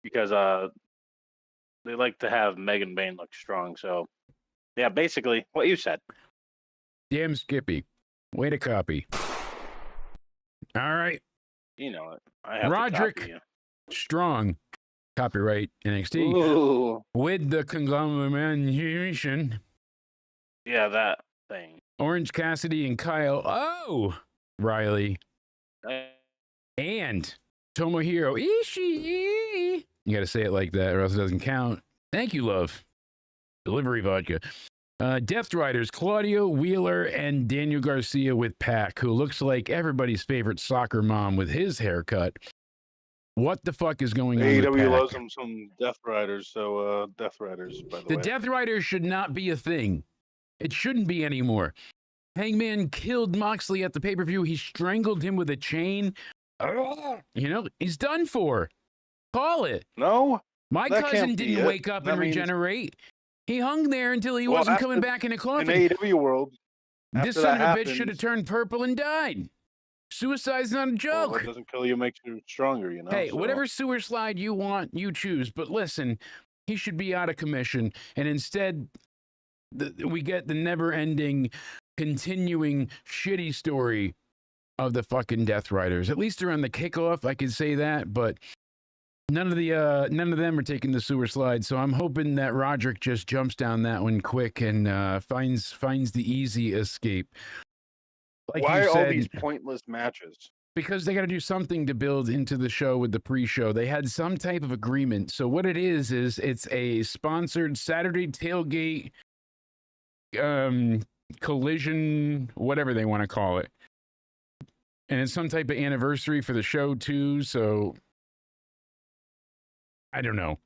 Because they like to have Megan Bain look strong. So, yeah, basically what you said. Damn Skippy. Way to copy. All right. You know it. I have Roderick to copy you. Strong. Copyright NXT. Ooh. With the conglomeration. Yeah, that thing. Orange Cassidy and Kyle Riley. And Tomohiro Ishii. You got to say it like that or else it doesn't count. Thank you, love. Delivery vodka. Death Riders, Claudio Wheeler and Daniel Garcia with Pac, who looks like everybody's favorite soccer mom with his haircut. What the fuck is going on with Pac? AEW loves them some Death Riders, so Death Riders, by the way. The Death Riders should not be a thing. It shouldn't be anymore. Hangman killed Moxley at the pay-per-view. He strangled him with a chain. You know, he's done for. Call it. No. My cousin didn't wake up and regenerate. He hung there until he wasn't coming back in a coffin. In AEW world, this son of a bitch should have turned purple and died. Suicide's not a joke. What doesn't kill you makes you stronger, you know? Hey, whatever sewer slide you want, you choose. But listen, he should be out of commission. And instead, we get the never-ending, continuing, shitty story of the fucking Death Riders. At least they're on the kickoff, I could say that, but none of them are taking the sewer slide. So I'm hoping that Roderick just jumps down that one quick and finds the easy escape. Like why are all these pointless matches? Because they got to do something to build into the show with the pre-show. They had some type of agreement. So what it is it's a sponsored Saturday tailgate collision, whatever they want to call it. And it's some type of anniversary for the show too. So I don't know.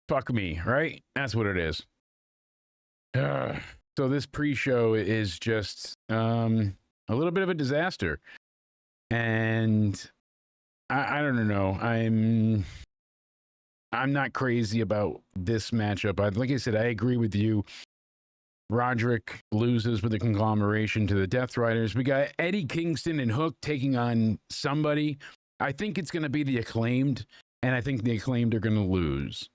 Fuck me, right? That's what it is. So this pre-show is just a little bit of a disaster. And I don't know. I'm not crazy about this matchup. Like I said, I agree with you. Roderick loses with the conglomeration to the Death Riders. We got Eddie Kingston and Hook taking on somebody. I think it's going to be the Acclaimed, and I think the Acclaimed are going to lose.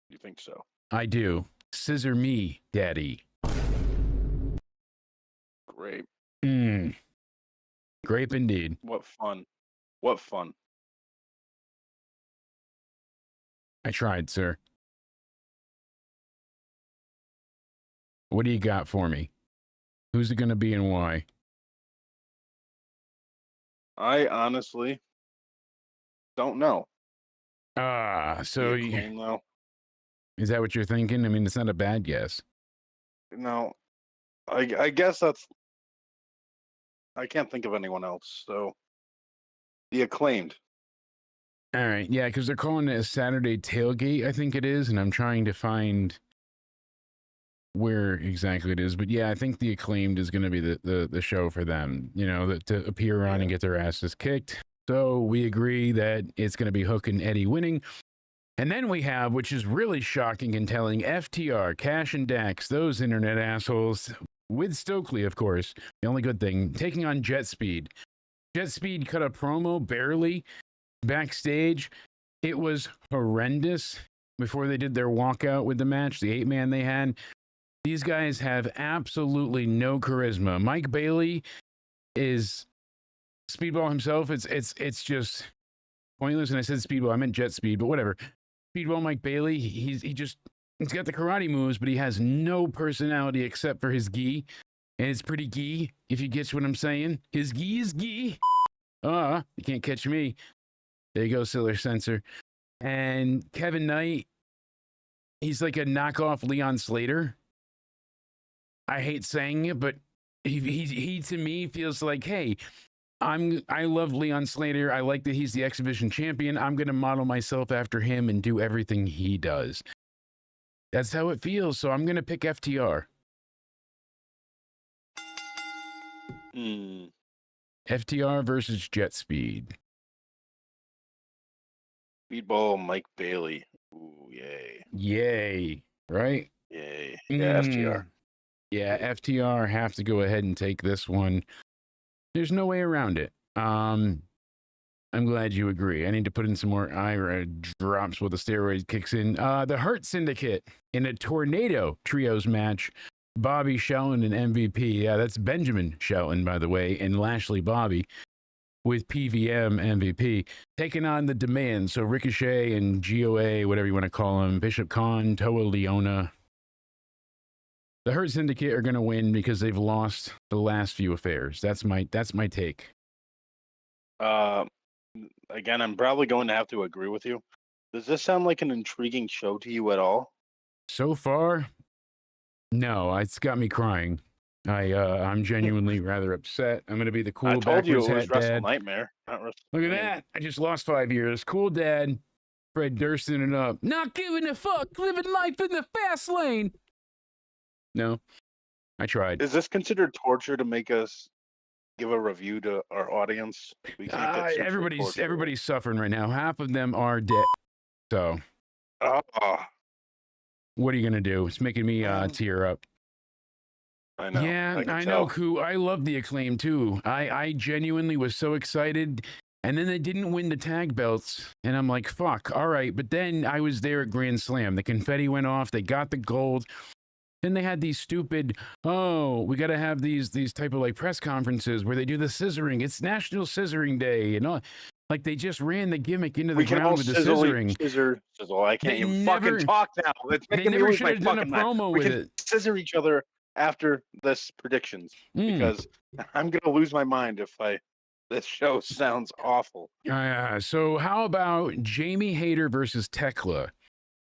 You think so? I do. Scissor me, Daddy. Great. Grape indeed. What fun. What fun. I tried, sir. What do you got for me? Who's it going to be and why? I honestly don't know. So is that what you're thinking? I mean, it's not a bad guess. No, I guess that's. I can't think of anyone else. So, the Acclaimed. All right, yeah, because they're calling it a Saturday tailgate, I think it is, and I'm trying to find where exactly it is. But yeah, I think the Acclaimed is going to be the show for them. You know, to appear on and get their asses kicked. So we agree that it's going to be Hook and Eddie winning. And then we have, which is really shocking and telling, FTR, Cash and Dax, those internet assholes, with Stokely, of course, the only good thing, taking on Jet Speed. Jet Speed cut a promo barely backstage. It was horrendous before they did their walkout with the match, the 8-man they had. These guys have absolutely no charisma. Mike Bailey is Speedball himself. It's just pointless. And I said Speedball, I meant Jet Speed, but whatever. Speedball Mike Bailey, he's got the karate moves, but he has no personality except for his gi. And it's pretty gi, if you get what I'm saying. His gi is gi. You can't catch me. There you go, Siller Sensor. And Kevin Knight, he's like a knockoff Leon Slater. I hate saying it, but he to me feels like, hey, I love Leon Slater. I like that he's the exhibition champion. I'm going to model myself after him and do everything he does. That's how it feels. So I'm going to pick FTR. FTR versus Jet Speed. Speedball Mike Bailey. Ooh, yay. Yay. Right? Yay. Yeah, FTR. Yeah, FTR have to go ahead and take this one. There's no way around it. I'm glad you agree. I need to put in some more Ira drops while the steroid kicks in. The Hurt Syndicate in a Tornado Trios match. Bobby Shelton and MVP. Yeah, that's Benjamin Shelton, by the way, and Lashley Bobby with PVM MVP. Taking on the Demand. So Ricochet and GOA, whatever you want to call them. Bishop Khan, Toa Leona. The Hurt Syndicate are going to win because they've lost the last few affairs. That's my take. Again, I'm probably going to have to agree with you. Does this sound like an intriguing show to you at all? So far, no. It's got me crying. I'm genuinely rather upset. I'm going to be the cool I told you it was hat Wrestle dad. Nightmare. Look at that. I just lost 5 years. Cool dad. Fred Durston it up. Not giving a fuck. Living life in the fast lane. No, I tried. Is this considered torture to make us give a review to our audience? We can't get everybody's suffering right now. Half of them are dead. So, what are you gonna do? It's making me tear up. I know. Yeah, I know, Koo. I love the Acclaim too. I genuinely was so excited. And then they didn't win the tag belts. And I'm like, fuck, all right. But then I was there at Grand Slam. The confetti went off. They got the gold. Then they had these stupid, we got to have these type of like press conferences where they do the scissoring. It's National Scissoring Day. And all. Like they just ran the gimmick into the ground with the scissoring. Sizzle. I can't even fucking talk now. They never should have done a promo with it. Scissor each other after this predictions because I'm going to lose my mind if this show sounds awful. So how about Jamie Hayter versus Tekla?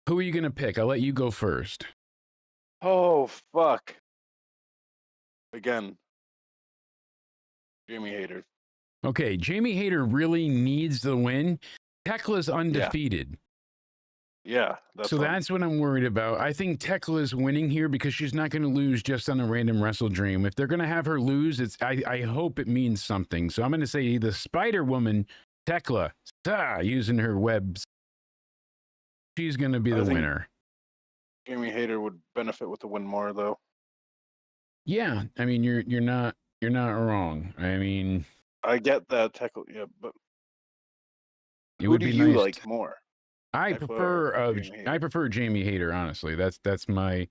Who are you going to pick? I'll let you go first. Oh, fuck. Again, Jamie Hayter. Okay, Jamie Hayter really needs the win. Tekla's undefeated. Yeah. That's what I'm worried about. I think Tekla's winning here because she's not going to lose just on a random WrestleDream. If they're going to have her lose, I hope it means something. So I'm going to say the Spider-Woman, Tekla, using her webs. she's going to be the winner. Jamie Hayter would benefit with the win more, though. Yeah, I mean, you're not wrong. I mean, I get that technically, yeah, but who do you like more? I prefer Jamie Hayter, honestly. That's my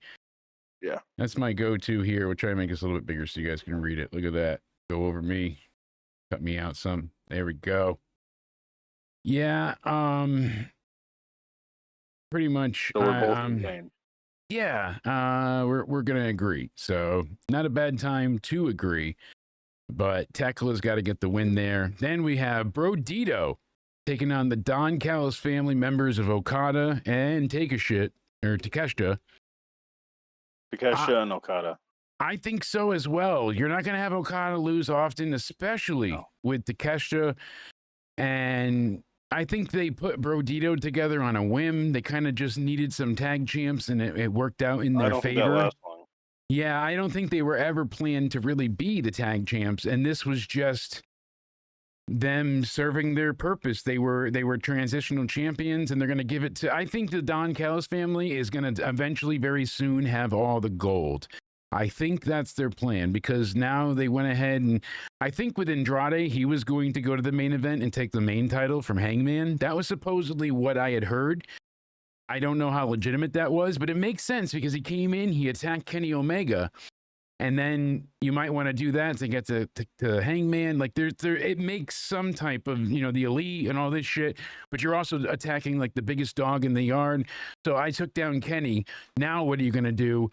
go-to here. We'll try to make this a little bit bigger so you guys can read it. Look at that. Go over me. Cut me out some. There we go. Yeah, pretty much. So we're both insane. Yeah, we're gonna agree. So not a bad time to agree, but Tekla's got to get the win there. Then we have Bro Dito taking on the Don Callis family members of Okada and Takeshita. Takeshita and Okada. I think so as well. You're not gonna have Okada lose often, especially with Takeshita. And I think they put Bro Dito together on a whim. They kind of just needed some tag champs, and it worked out in their favor. Yeah, I don't think they were ever planned to really be the tag champs, and this was just them serving their purpose. They were transitional champions, and they're going to give it to. I think the Don Callis family is going to eventually, very soon, have all the gold. I think that's their plan, because now they went ahead and I think with Andrade, he was going to go to the main event and take the main title from Hangman. That was supposedly what I had heard. I don't know how legitimate that was, but it makes sense because he came in, he attacked Kenny Omega, and then you might want to do that to get to Hangman. Like it makes some type of, the elite and all this shit, but you're also attacking like the biggest dog in the yard. So I took down Kenny. Now what are you going to do?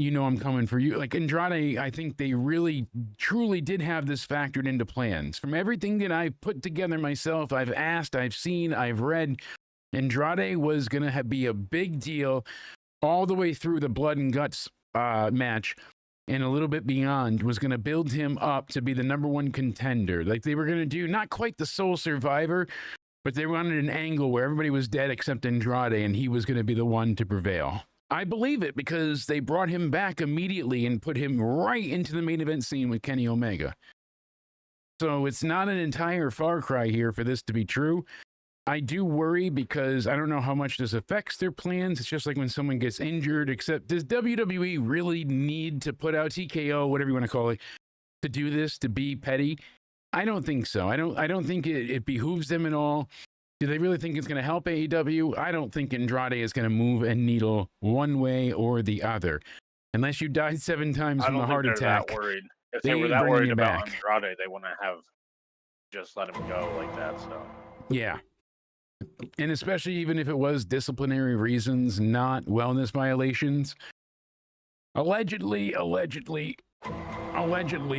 I'm coming for you. Like Andrade, I think they really, truly did have this factored into plans. From everything that I've put together myself, I've asked, I've seen, I've read, Andrade was going to be a big deal all the way through the blood and guts match and a little bit beyond, was going to build him up to be the #1 contender. Like they were going to do not quite the sole survivor, but they wanted an angle where everybody was dead except Andrade, and he was going to be the one to prevail. I believe it because they brought him back immediately and put him right into the main event scene with Kenny Omega. So it's not an entire far cry here for this to be true. I do worry because I don't know how much this affects their plans. It's just like when someone gets injured, except does WWE really need to put out TKO, whatever you want to call it, to do this, to be petty? I don't think so. I don't think it behooves them at all. Do they really think it's going to help AEW? I don't think Andrade is going to move a needle one way or the other. Unless you died 7 times from a heart attack. That worried. If they were that worried about Andrade, they wouldn't have just let him go like that. So yeah. And especially even if it was disciplinary reasons, not wellness violations. Allegedly,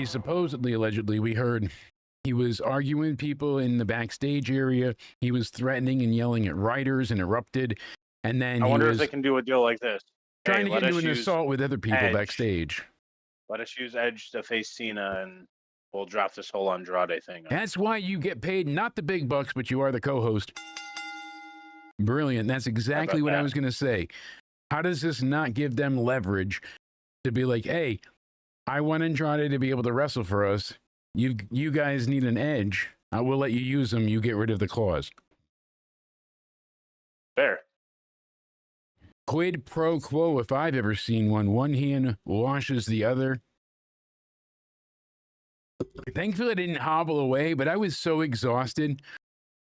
supposedly, we heard he was arguing with people in the backstage area. He was threatening and yelling at writers and erupted. And then I wonder if they can do a deal like this. Trying to get into an assault with other people backstage. Let us use Edge to face Cena, and we'll drop this whole Andrade thing. That's why you get paid not the big bucks, but you are the co-host. Brilliant. That's exactly what I was going to say. How does this not give them leverage to be like, hey, I want Andrade to be able to wrestle for us. You guys need an edge. I will let you use them. You get rid of the clause. Fair. Quid pro quo, if I've ever seen one. One hand washes the other. Thankfully, I didn't hobble away, but I was so exhausted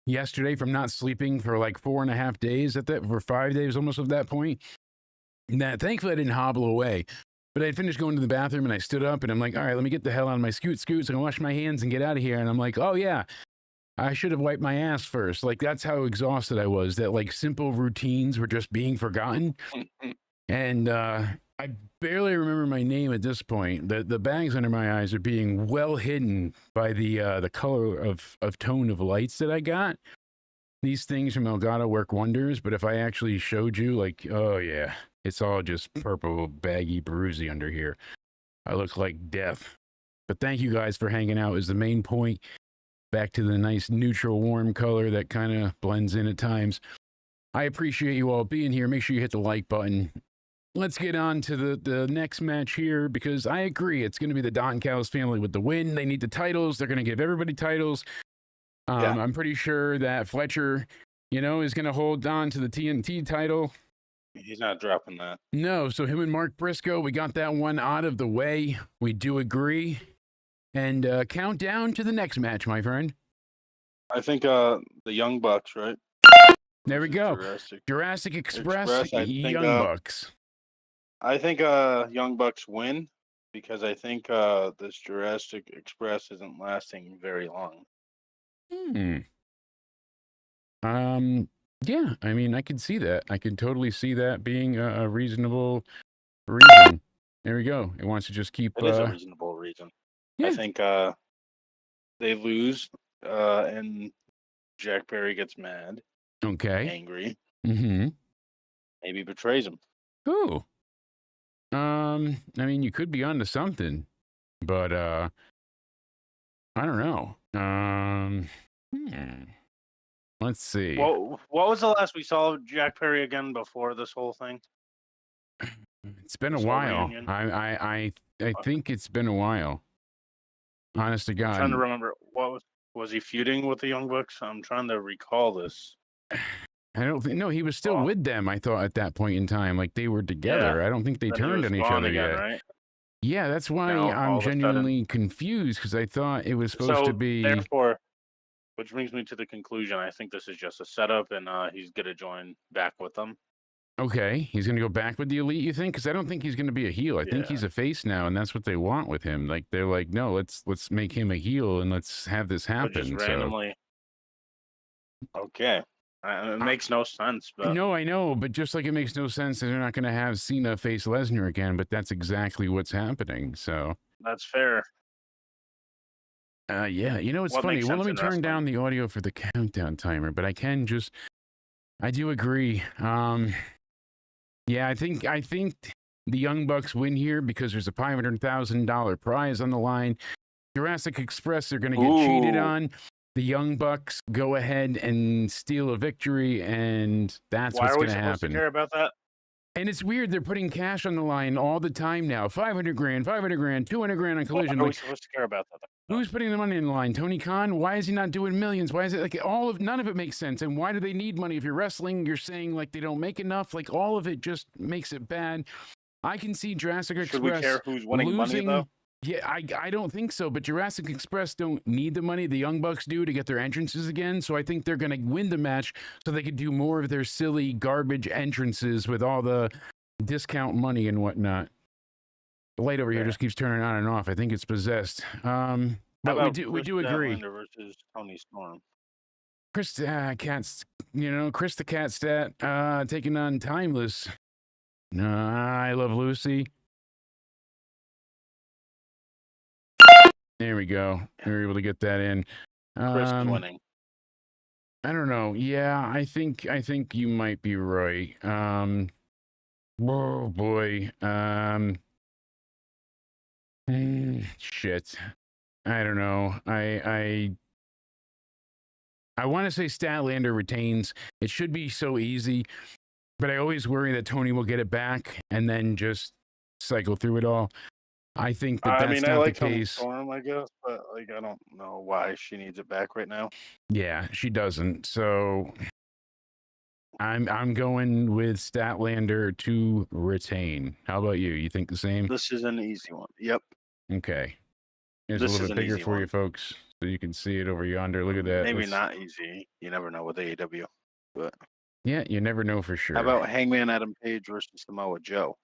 yesterday from not sleeping for like 4.5 days for 5 days almost at that point. That thankfully I didn't hobble away. But I finished going to the bathroom and I stood up and I'm like, all right, let me get the hell out of my scoot so I can wash my hands and get out of here. And I'm like, oh yeah, I should have wiped my ass first. Like that's how exhausted I was, that like simple routines were just being forgotten. And I barely remember my name at this point. The bags under my eyes are being well hidden by the color of tone of lights that I got. These things from Elgato work wonders, but if I actually showed you, like, oh yeah, it's all just purple, baggy, bruisey under here. I look like death. But thank you guys for hanging out is the main point. Back to the nice neutral warm color that kind of blends in at times. I appreciate you all being here. Make sure you hit the like button. Let's get on to the next match here, because I agree it's going to be the Don Callis family with the win. They need the titles. They're going to give everybody titles. I'm pretty sure that Fletcher is going to hold on to the TNT title. He's not dropping that. No, so him and Mark Briscoe, we got that one out of the way. We do agree. And count down to the next match, my friend. I think the Young Bucks, right? There we go. Jurassic Express Young Bucks. I think Young Bucks win because I think this Jurassic Express isn't lasting very long. Yeah, I mean, I could see that. I could totally see that being a reasonable reason. There we go. It wants to just keep. It is a reasonable reason. Yeah. I think they lose, and Jack Perry gets mad. Okay. Angry. Mm-hmm. Maybe betrays him. Ooh. I mean, you could be onto something, but I don't know. Let's see. What was the last we saw of Jack Perry again before this whole thing? It's been a while. I think it's been a while. Honest to God. I'm trying to remember. What was he feuding with the Young Bucks? I'm trying to recall this. I don't think. No, he was still with them. I thought at that point in time, like they were together. Yeah. I don't think they turned on each other again, yet. Right? Yeah, that's why I'm genuinely confused because I thought it was supposed to be. Therefore, which brings me to the conclusion. I think this is just a setup, and he's gonna join back with them. Okay, he's gonna go back with the Elite. You think? Because I don't think he's gonna be a heel. I think he's a face now, and that's what they want with him. Like they're like, no, let's make him a heel and let's have this happen. But just randomly. Okay. It makes no sense, but no, I know, but just like it makes no sense that they're not going to have Cena face Lesnar again, but that's exactly what's happening. So that's fair. Yeah, it's funny. Well, let me turn down the audio for the countdown timer, but I do agree. Yeah, I think the Young Bucks win here because there's a $500,000 prize on the line. Jurassic Express are going to get cheated on. The Young Bucks go ahead and steal a victory, and that's what's going to happen. Why are we supposed to care about that? And it's weird. They're putting cash on the line all the time now. $500,000, $500,000, $200,000 on Collision. Why are we supposed to care about that? Who's putting the money in the line? Tony Khan? Why is he not doing millions? Why is it like none of it makes sense? And why do they need money? If you're wrestling, you're saying like they don't make enough. Like all of it just makes it bad. I can see Jurassic Express. Should we care who's winning money though? Yeah, I don't think so. But Jurassic Express don't need the money. The Young Bucks do to get their entrances again. So I think they're going to win the match so they can do more of their silly garbage entrances with all the discount money and whatnot. The light over here just keeps turning on and off. I think it's possessed. But we do agree. Versus Tony Storm. Chris the Cat Stat taking on Timeless. I Love Lucy. There we go. We were able to get that in. Chris winning. I don't know. Yeah, I think you might be right. Oh boy. Shit. I don't know. I want to say Statlander retains. It should be so easy, but I always worry that Tony will get it back and then just cycle through it all. I think that's not the case. Storm, I guess, but like I don't know why she needs it back right now. Yeah, she doesn't. So I'm going with Statlander to retain. How about you? You think the same? This is an easy one. Yep. Okay. Here's a little bit bigger for you folks, so you can see it over yonder. Look at that. Maybe not easy. You never know with AEW, but yeah, you never know for sure. How about Hangman Adam Page versus Samoa Joe?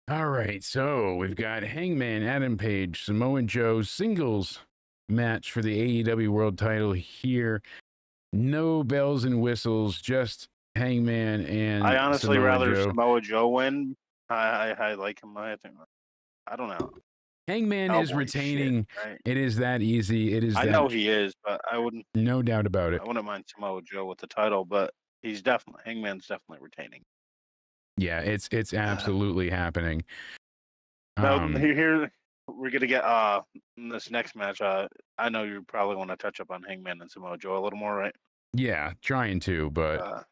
All right, so we've got Hangman Adam Page, Samoa Joe singles match for the AEW World Title here. No bells and whistles, just Hangman and I honestly Samoa rather Joe. Samoa Joe win. I like him. I don't know. Hangman is retaining. Shit, right? It is that easy. It is. I know he is, but I wouldn't. No doubt about it. I wouldn't mind Samoa Joe with the title, but Hangman's definitely retaining. Yeah, it's absolutely happening. Now, here we're gonna get this next match. I know you probably want to touch up on Hangman and Samoa Joe a little more, right? Yeah, trying to, but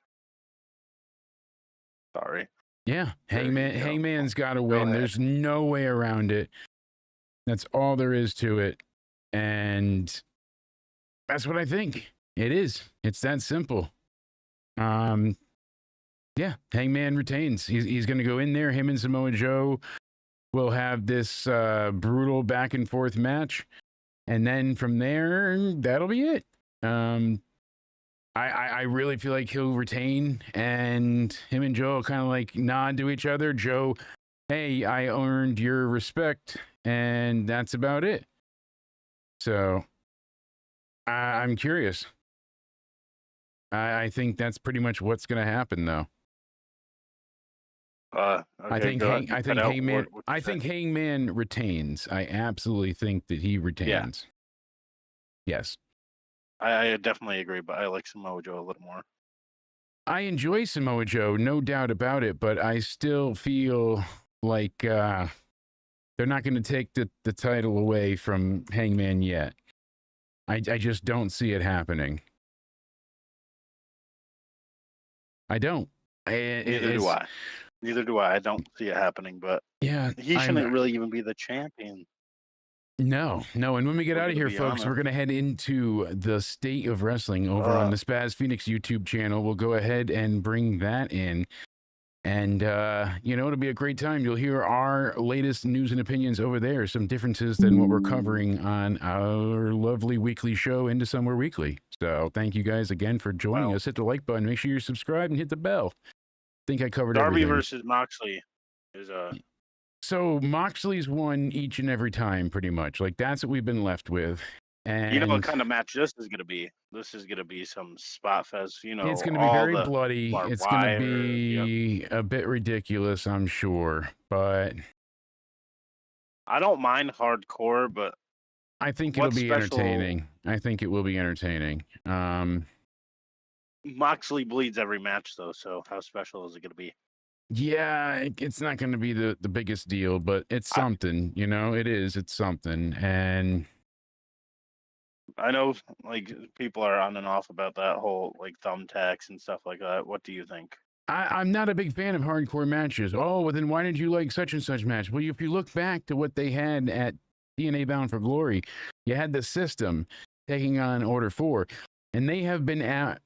sorry. Yeah, Hangman's got to win. There's no way around it. That's all there is to it, and that's what I think. It is. It's that simple. Yeah, Hangman retains. He's going to go in there. Him and Samoa Joe will have this brutal back and forth match, and then from there, that'll be it. I really feel like he'll retain, and him and Joe will kind of like nod to each other. Joe, hey, I earned your respect, and that's about it. So I'm curious. I think that's pretty much what's going to happen, though. Okay, I think Hangman retains. I absolutely think that he retains. Yeah. Yes. I definitely agree, but I like Samoa Joe a little more. I enjoy Samoa Joe, no doubt about it, but I still feel like they're not going to take the title away from Hangman yet. I just don't see it happening. I don't. Neither do I. Neither do I. I don't see it happening, but yeah, he shouldn't really even be the champion. No. And when we get out of here, folks, we're going to head into the state of wrestling over on the Spaz Phoenix YouTube channel. We'll go ahead and bring that in. And, it'll be a great time. You'll hear our latest news and opinions over there. Some differences than what we're covering on our lovely weekly show, Into Somewhere Weekly. So thank you guys again for joining us. Hit the like button. Make sure you're subscribed and hit the bell. I think I covered Darby everything. versus Moxley is So Moxley's won each and every time, pretty much. Like, that's what we've been left with. And you know what kind of match this is going to be? This is going to be some spot fest. It's going to be very bloody. It's going to be a bit ridiculous, I'm sure. But I don't mind hardcore, but I think it'll be entertaining. I think it will be entertaining. Moxley bleeds every match, though. So how special is it going to be? Yeah, it's not going to be the biggest deal, but it's something, it is. It's something. And I know, like, people are on and off about that whole, like, thumbtacks and stuff like that. What do you think? I'm not a big fan of hardcore matches. Oh, well, then why did you like such and such match? Well, if you look back to what they had at TNA Bound for Glory, you had the System taking on Order 4, and they have been at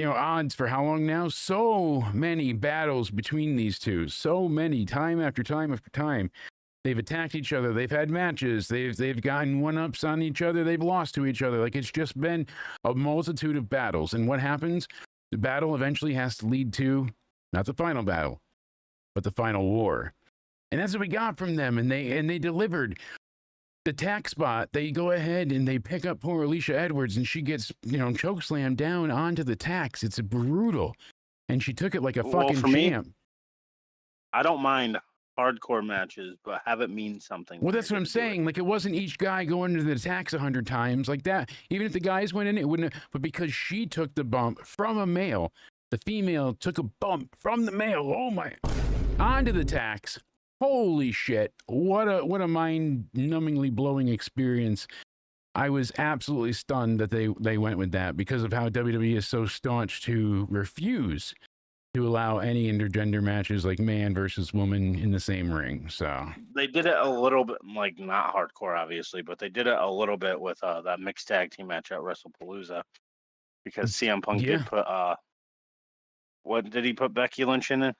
odds for how long now? So many battles between these two. So many, time after time after time. They've attacked each other. They've had matches. They've gotten one-ups on each other. They've lost to each other. Like, it's just been a multitude of battles. And what happens? The battle eventually has to lead to, not the final battle, but the final war. And that's what we got from them. And they delivered. The tack spot, they go ahead and they pick up poor Alicia Edwards, and she gets, chokeslammed down onto the tacks. It's brutal. And she took it like a fucking champ. I don't mind hardcore matches, but have it mean something. Well, that's what I'm saying. Like, it wasn't each guy going into the attacks 100 times like that. Even if the guys went in, it wouldn't have, but because she took the bump from a male, the female took a bump from the male, onto the tacks. Holy shit. What a mind-numbingly blowing experience. I was absolutely stunned that they went with that because of how WWE is so staunch to refuse to allow any intergender matches like man versus woman in the same ring. So they did it a little bit, like, not hardcore, obviously, but they did it a little bit with that mixed tag team match at WrestlePalooza, because CM Punk did put what did he put Becky Lynch in it?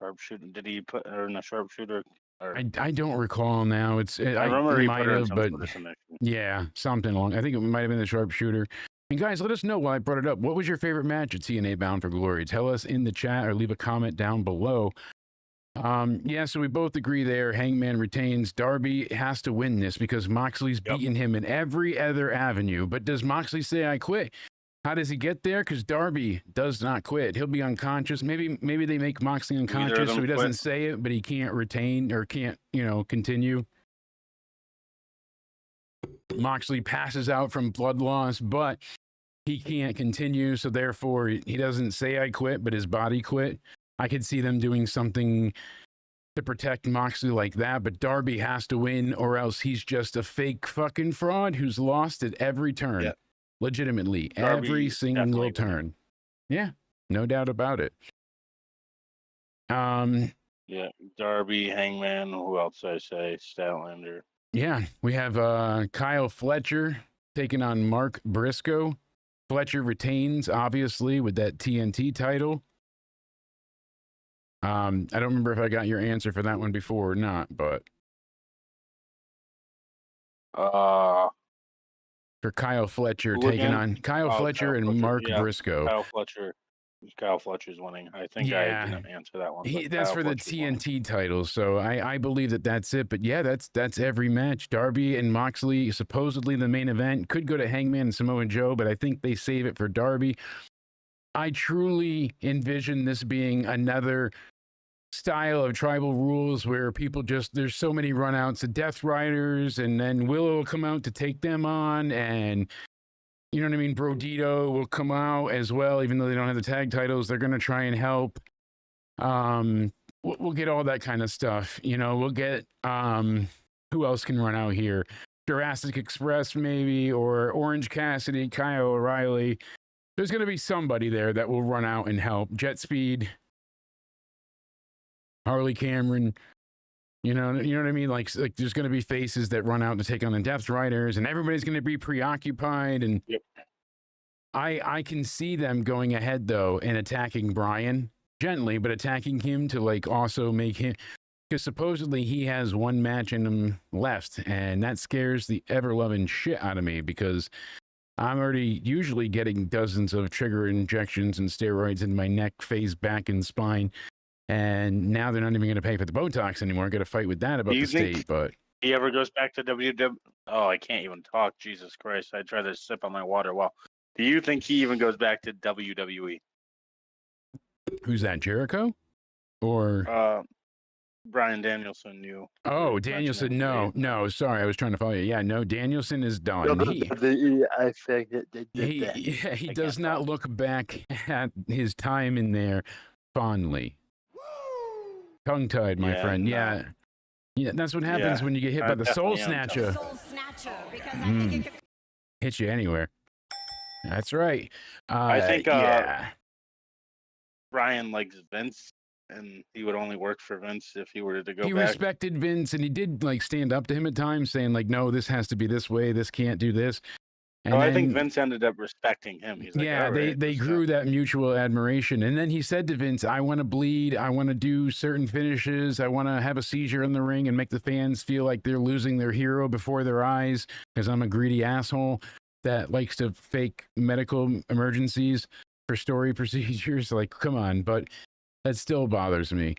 Sharpshooter? Did he put her in a sharpshooter? I don't recall now. I remember he might have, but yeah, something along. I think it might have been the sharpshooter. And guys, let us know while I brought it up. What was your favorite match at TNA Bound for Glory? Tell us in the chat or leave a comment down below. Yeah, so we both agree there. Hangman retains. Darby has to win this because Moxley's beaten him in every other avenue. But does Moxley say, I quit? How does he get there? Because Darby does not quit. He'll be unconscious. Maybe they make Moxley unconscious so he doesn't say it, but he can't retain or can't, continue. Moxley passes out from blood loss, but he can't continue, so therefore he doesn't say I quit, but his body quit. I could see them doing something to protect Moxley like that, but Darby has to win or else he's just a fake fucking fraud who's lost at every turn. Yep. Legitimately, Darby, every single turn. Yeah, no doubt about it. Yeah, Darby, Hangman, who else did I say? Statlander. Yeah, we have Kyle Fletcher taking on Mark Briscoe. Fletcher retains, obviously, with that TNT title. I don't remember if I got your answer for that one before or not, but for Kyle Fletcher taking on Kyle Fletcher and Mark Briscoe. Kyle Fletcher's winning. I think I didn't answer that one. That's for the TNT title, so I believe that's it. But yeah, that's every match. Darby and Moxley, supposedly the main event, could go to Hangman and Samoa Joe, but I think they save it for Darby. I truly envision this being another style of tribal rules where people there's so many runouts of Death Riders, and then Willow will come out to take them on, and you know what I mean? Brodito will come out as well, even though they don't have the tag titles. They're going to try and help. We'll get all that kind of stuff. You know, we'll get who else can run out here? Jurassic Express maybe, or Orange Cassidy, Kyle O'Reilly. There's going to be somebody there that will run out and help. Jet Speed, Harley Cameron. You know what I mean? Like there's going to be faces that run out to take on the Death Riders, and everybody's going to be preoccupied. And I can see them going ahead though and attacking Brian gently, but attacking him to like also make him, because supposedly he has one match in him left, and that scares the ever-loving shit out of me because I'm already usually getting dozens of trigger injections and steroids in my neck, face, back, and spine. And now they're not even going to pay for the Botox anymore. I got to fight with that about the state. But he ever goes back to WWE? Oh, I can't even talk. Jesus Christ! I try to sip on my water. Well, do you think he even goes back to WWE? Who's that? Jericho, or Bryan Danielson? You? Oh, Danielson. No. Sorry, I was trying to follow you. Yeah, no. Danielson is done. He does not look back at his time in there fondly. Tongue-tied, my friend. Yeah, that's what happens when you get hit by the Soul Snatcher. Hit you anywhere. That's right. I think Brian likes Vince, and he would only work for Vince if he were to go back. He respected Vince, and he did like stand up to him at times, saying like, "No, this has to be this way. This can't do this." And I think Vince ended up respecting him. He's like, they grew that mutual admiration. And then he said to Vince, I want to bleed. I want to do certain finishes. I want to have a seizure in the ring and make the fans feel like they're losing their hero before their eyes because I'm a greedy asshole that likes to fake medical emergencies for story procedures. Like, come on. But that still bothers me.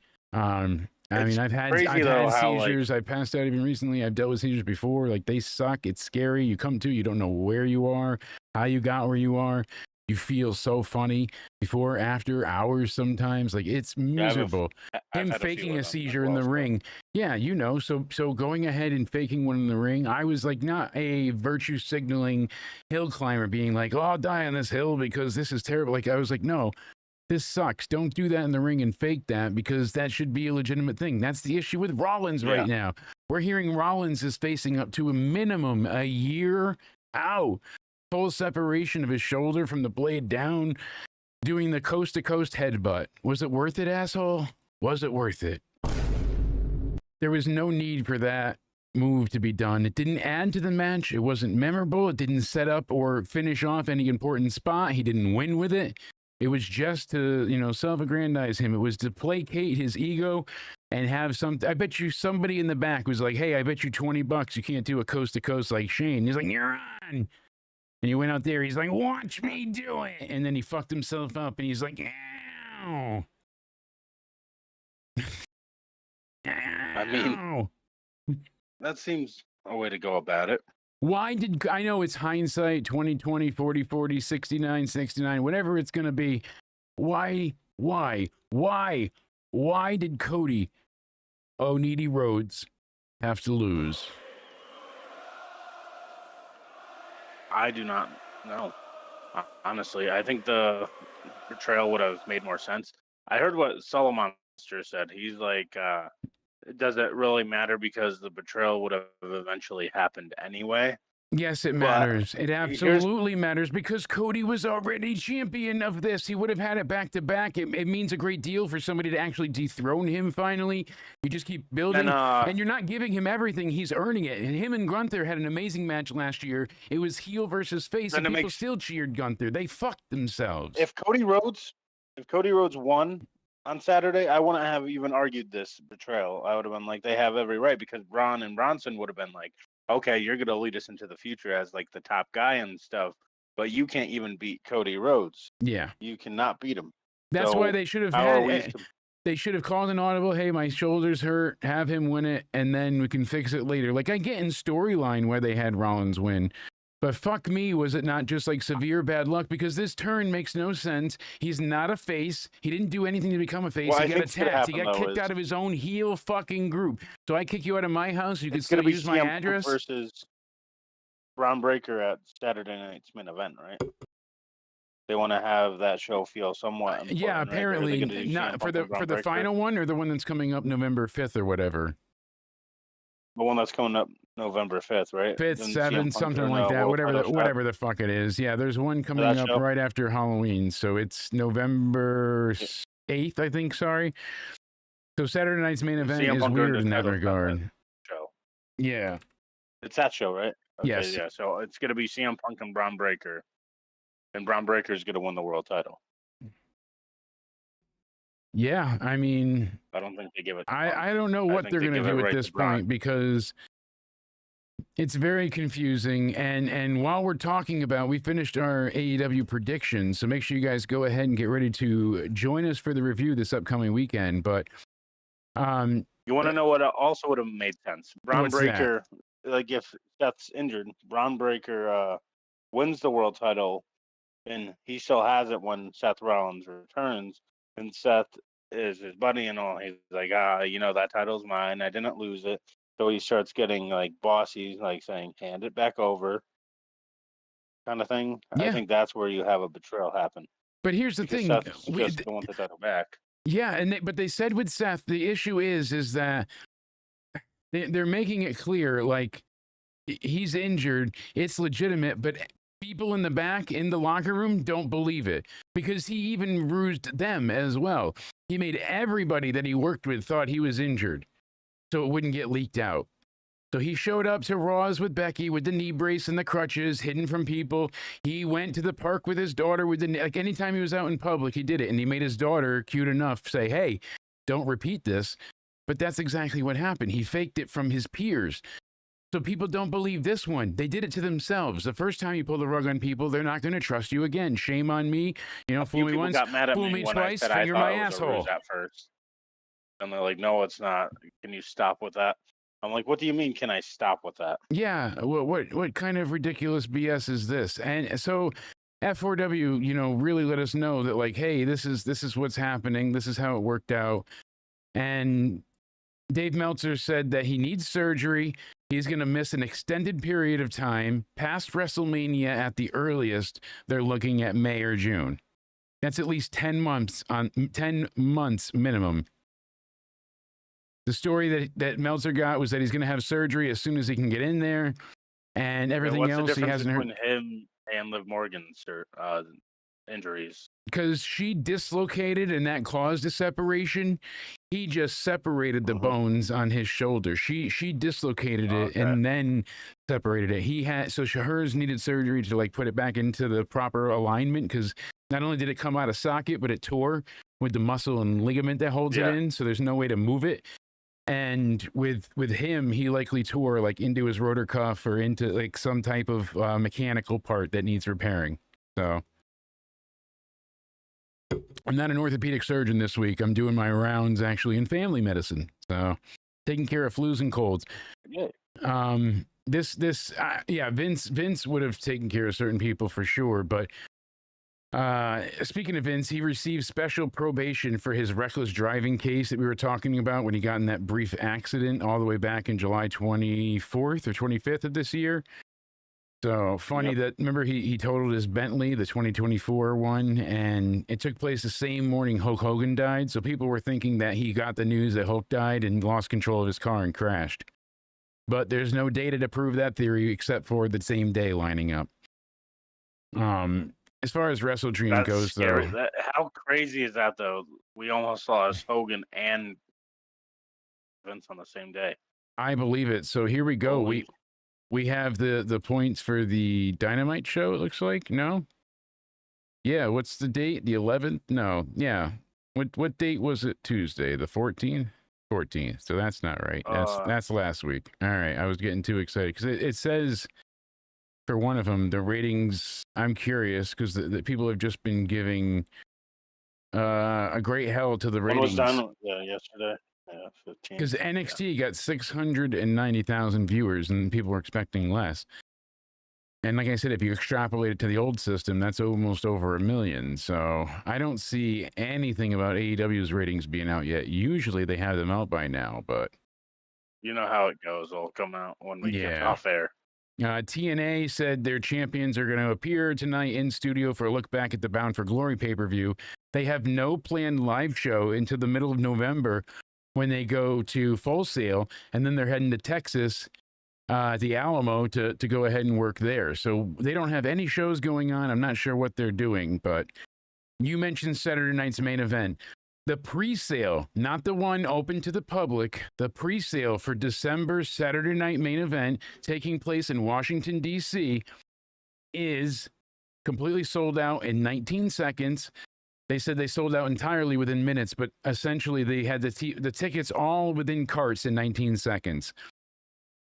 I mean, I've had seizures. I passed out even recently. I've dealt with seizures before. Like, they suck. It's scary. You come to, you don't know where you are, how you got where you are. You feel so funny before, after, hours sometimes. Like, it's miserable. Him faking a seizure in the ring. Yeah, you know. So going ahead and faking one in the ring, I was like not a virtue signaling hill climber being like, oh, I'll die on this hill because this is terrible. Like, I was like, no. This sucks. Don't do that in the ring and fake that because that should be a legitimate thing. That's the issue with Rollins right now. We're hearing Rollins is facing up to a minimum a year out. Full separation of his shoulder from the blade down, doing the coast-to-coast headbutt. Was it worth it, asshole? Was it worth it? There was no need for that move to be done. It didn't add to the match. It wasn't memorable. It didn't set up or finish off any important spot. He didn't win with it. It was just to, self-aggrandize him. It was to placate his ego and have I bet you somebody in the back was like, hey, I bet you $20 you can't do a coast-to-coast like Shane. He's like, you're on. And he went out there. He's like, watch me do it. And then he fucked himself up. And he's like, ow. I mean, that seems a way to go about it. Why did, I know it's hindsight, 20/20, 40/40, 69/69, whatever it's going to be. Why did Cody Needy Rhodes have to lose? I do not know. Honestly, I think the betrayal would have made more sense. I heard what Solomon said. He's like, does it really matter because the betrayal would have eventually happened anyway? Yes, it matters. It absolutely matters because Cody was already champion of this. He would have had it back to back. It means a great deal for somebody to actually dethrone him finally. You just keep building, and you're not giving him everything. He's earning it. And him and Gunther had an amazing match last year. It was heel versus face, and people still cheered Gunther. They fucked themselves. If Cody Rhodes won on Saturday, I wouldn't have even argued this betrayal. I would have been like, they have every right, because Braun and Bronson would have been like, okay, you're going to lead us into the future as like the top guy and stuff, but you can't even beat Cody Rhodes. Yeah. You cannot beat him. That's why they should have they should have called an audible, hey, my shoulder's hurt, have him win it, and then we can fix it later. Like, I get in storyline why they had Rollins win, but fuck me, was it not just like severe bad luck? Because this turn makes no sense. He's not a face. He didn't do anything to become a face. Well, he got attacked. He got kicked out of his own heel fucking group. So I kick you out of my house. You can still use my address. Versus Braun Breaker at Saturday night's main event, right? They want to have that show feel somewhat important. Yeah, apparently right? Not for the final one, or the one that's coming up November 5th or whatever. The one that's coming up November 5th, right? 5th, 7th, something like that. Whatever the fuck it is. Yeah, there's one coming up right after Halloween. So it's November 8th, I think. Sorry. So Saturday night's main event is weird in that regard. Show. Yeah. It's that show, right? Okay, yes. Yeah. So it's gonna be CM Punk and Braun Breaker, and Braun Breaker is gonna win the world title. Yeah, I mean, I don't think they give it. I don't know what they're going to do at this point because it's very confusing. And while we're talking about, we finished our AEW predictions, so make sure you guys go ahead and get ready to join us for the review this upcoming weekend. But you want to know what also would have made sense? Braun Breaker, like if Seth's injured, Braun Breaker wins the world title, and he still has it when Seth Rollins returns. And Seth is his buddy and all. He's like, that title's mine. I didn't lose it. So he starts getting like bossy, like saying, hand it back over kind of thing. Yeah. I think that's where you have a betrayal happen. But here's the thing. Seth just want the title back. Yeah, but they said with Seth, the issue is that they're making it clear, like, he's injured. It's legitimate, but people in the back in the locker room don't believe it because he even rused them as well. He made everybody that he worked with thought he was injured so it wouldn't get leaked out. So he showed up to Raws with Becky with the knee brace and the crutches hidden from people. He went to the park with his daughter with like anytime he was out in public, he did it. And he made his daughter cute enough say, hey, don't repeat this. But that's exactly what happened. He faked it from his peers. So people don't believe this one. They did it to themselves. The first time you pull the rug on people, they're not going to trust you again. Shame on me. Fool me once, fool me twice, finger my asshole. At first. And they're like, no, it's not. Can you stop with that? I'm like, what do you mean, can I stop with that? Yeah, what kind of ridiculous BS is this? And so F4W, really let us know that, like, hey, this is what's happening. This is how it worked out. And Dave Meltzer said that he needs surgery. He's going to miss an extended period of time past WrestleMania at the earliest. They're looking at May or June. That's at least 10 months minimum. The story that Meltzer got was that he's going to have surgery as soon as he can get in there, and everything else he hasn't heard. Between him and Liv Morgan's injuries? Because she dislocated and that caused a separation. He just separated the bones on his shoulder. She dislocated it and then separated it. Hers needed surgery to like put it back into the proper alignment because not only did it come out of socket, but it tore with the muscle and ligament that holds it in. So there's no way to move it. And with him, he likely tore like into his rotor cuff or into like some type of mechanical part that needs repairing. So I'm not an orthopedic surgeon this week. I'm doing my rounds actually in family medicine. So taking care of flus and colds. Vince would have taken care of certain people for sure. But speaking of Vince, he received special probation for his reckless driving case that we were talking about when he got in that brief accident all the way back in July 24th or 25th of this year. So funny that, remember, he totaled his Bentley, the 2024 one, and it took place the same morning Hulk Hogan died. So people were thinking that he got the news that Hulk died and lost control of his car and crashed. but there's no data to prove that theory except for the same day lining up. As far as WrestleDream goes, scary. though, how crazy is that, though? We almost lost Hogan and Vince on the same day. I believe it. So here we go. We have the points for the Dynamite show. It looks like yeah. What's the date? The 11th? No, yeah. What date was it? Tuesday, the 14th. 14th. So that's not right. That's last week. All right. I was getting too excited because it says for one of them the ratings. I'm curious because the people have just been giving a great hell to the ratings. What was done yesterday? Yeah, 15. Because NXT got 690,000 viewers and people were expecting less. And like I said, if you extrapolate it to the old system, that's almost over 1 million. So I don't see anything about AEW's ratings being out yet. Usually they have them out by now, but you know how it goes. They'll come out when we get off air. TNA said their champions are going to appear tonight in studio for a look back at the Bound for Glory pay-per-view. They have no planned live show until the middle of November when they go to Full Sail, and then they're heading to Texas, the Alamo, to go ahead and work there. So they don't have any shows going on. I'm not sure what they're doing, but you mentioned Saturday night's main event. The pre-sale, not the one open to the public, the pre-sale for December's Saturday night main event taking place in Washington, D.C. is completely sold out in 19 seconds. They said they sold out entirely within minutes, but essentially they had the tickets all within carts in 19 seconds.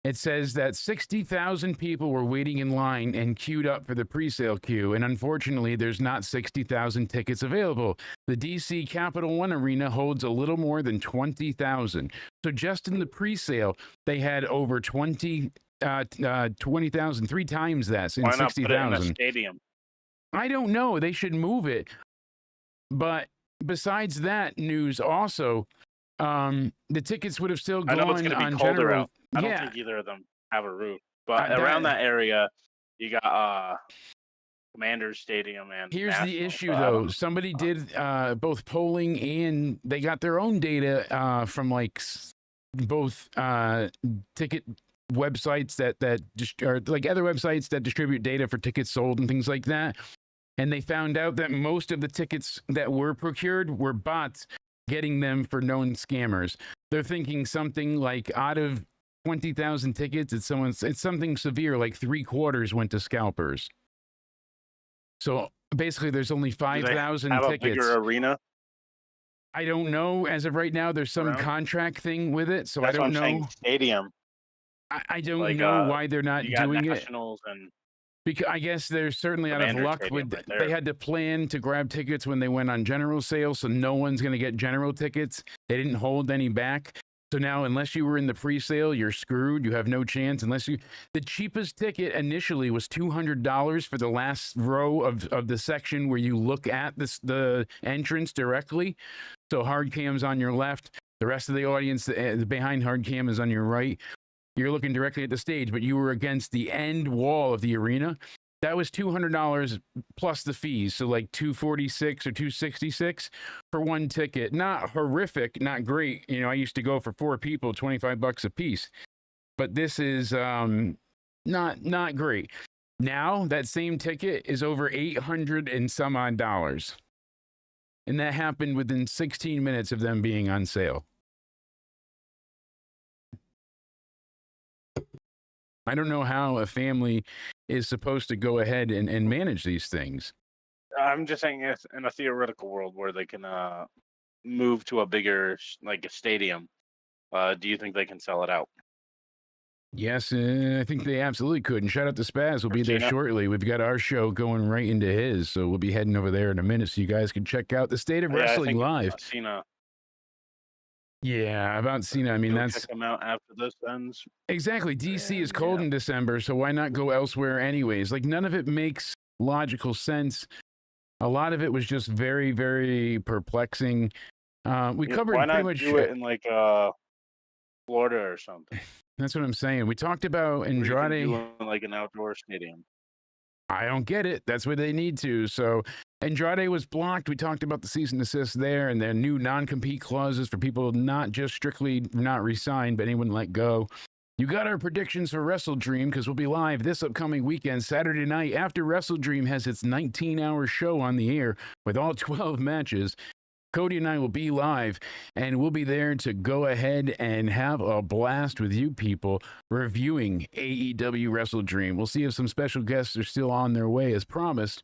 It says that 60,000 people were waiting in line and queued up for the pre-sale queue, and unfortunately, there's not 60,000 tickets available. The DC Capital One Arena holds a little more than 20,000. So just in the pre-sale, they had over 20,000, 3 times that in 60,000. Why not put it in a stadium? I don't know. They should move it. But besides that news, also, the tickets would have still gone on general. Out. I don't think either of them have a roof, but around that area, you got Commander Stadium and. Here's the issue, though. Somebody did both polling and they got their own data from like both ticket websites that or like other websites that distribute data for tickets sold and things like that. And they found out that most of the tickets that were procured were bots getting them for known scammers. They're thinking something like out of 20,000 tickets, it's something severe, like 3/4 went to scalpers. So basically, there's only 5,000 tickets. A bigger arena? I don't know. As of right now, there's some contract thing with it, so That's I don't know. Stadium. I don't know why they're not doing it. And because I guess they're certainly out of luck with. They had to plan to grab tickets when they went on general sale, so no one's going to get general tickets. They didn't hold any back. So now, unless you were in the pre-sale, you're screwed. You have no chance unless you. The cheapest ticket initially was $200 for the last row of the section where you look at the entrance directly. So hard cam's on your left. The rest of the audience behind hard cam is on your right. You're looking directly at the stage, but you were against the end wall of the arena. That was $200 plus the fees, so like $246 or $266 for one ticket. Not horrific, not great. You know, I used to go for 4 people, $25 a piece. But this is not great. Now that same ticket is over $800 and some odd dollars, and that happened within 16 minutes of them being on sale. I don't know how a family is supposed to go ahead and manage these things. I'm just saying, it's in a theoretical world where they can move to a bigger, like a stadium. Do you think they can sell it out? Yes, I think they absolutely could. And shout out to Spaz. We'll be there shortly. We've got our show going right into his, so we'll be heading over there in a minute so you guys can check out the State of Wrestling live. Yeah, about Cena. I mean, that's check them out after this ends. Exactly. DC is cold in December, so why not go elsewhere anyways? Like, none of it makes logical sense. A lot of it was just very, very perplexing. We covered why not pretty much do it in like Florida or something. That's what I'm saying. We talked about Andrade. Like an outdoor stadium. I don't get it. That's what they need to. So Andrade was blocked. We talked about the cease and desist there and their new non-compete clauses for people not just strictly not re-signed, but anyone let go. You got our predictions for WrestleDream because we'll be live this upcoming weekend, Saturday night, after WrestleDream has its 19-hour show on the air with all 12 matches. Cody and I will be live, and we'll be there to go ahead and have a blast with you people reviewing AEW WrestleDream. We'll see if some special guests are still on their way as promised.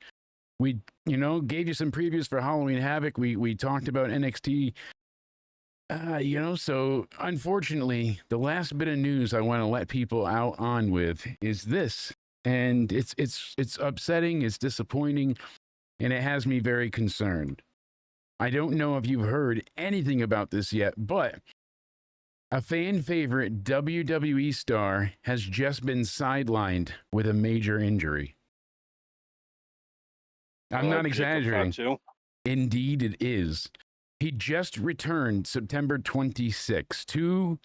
We, gave you some previews for Halloween Havoc. We talked about NXT. So unfortunately, the last bit of news I want to let people out on with is this, and it's upsetting, it's disappointing, and it has me very concerned. I don't know if you've heard anything about this yet, but a fan favorite WWE star has just been sidelined with a major injury. I'm not exaggerating. Indeed, it is. He just returned September 26th, 2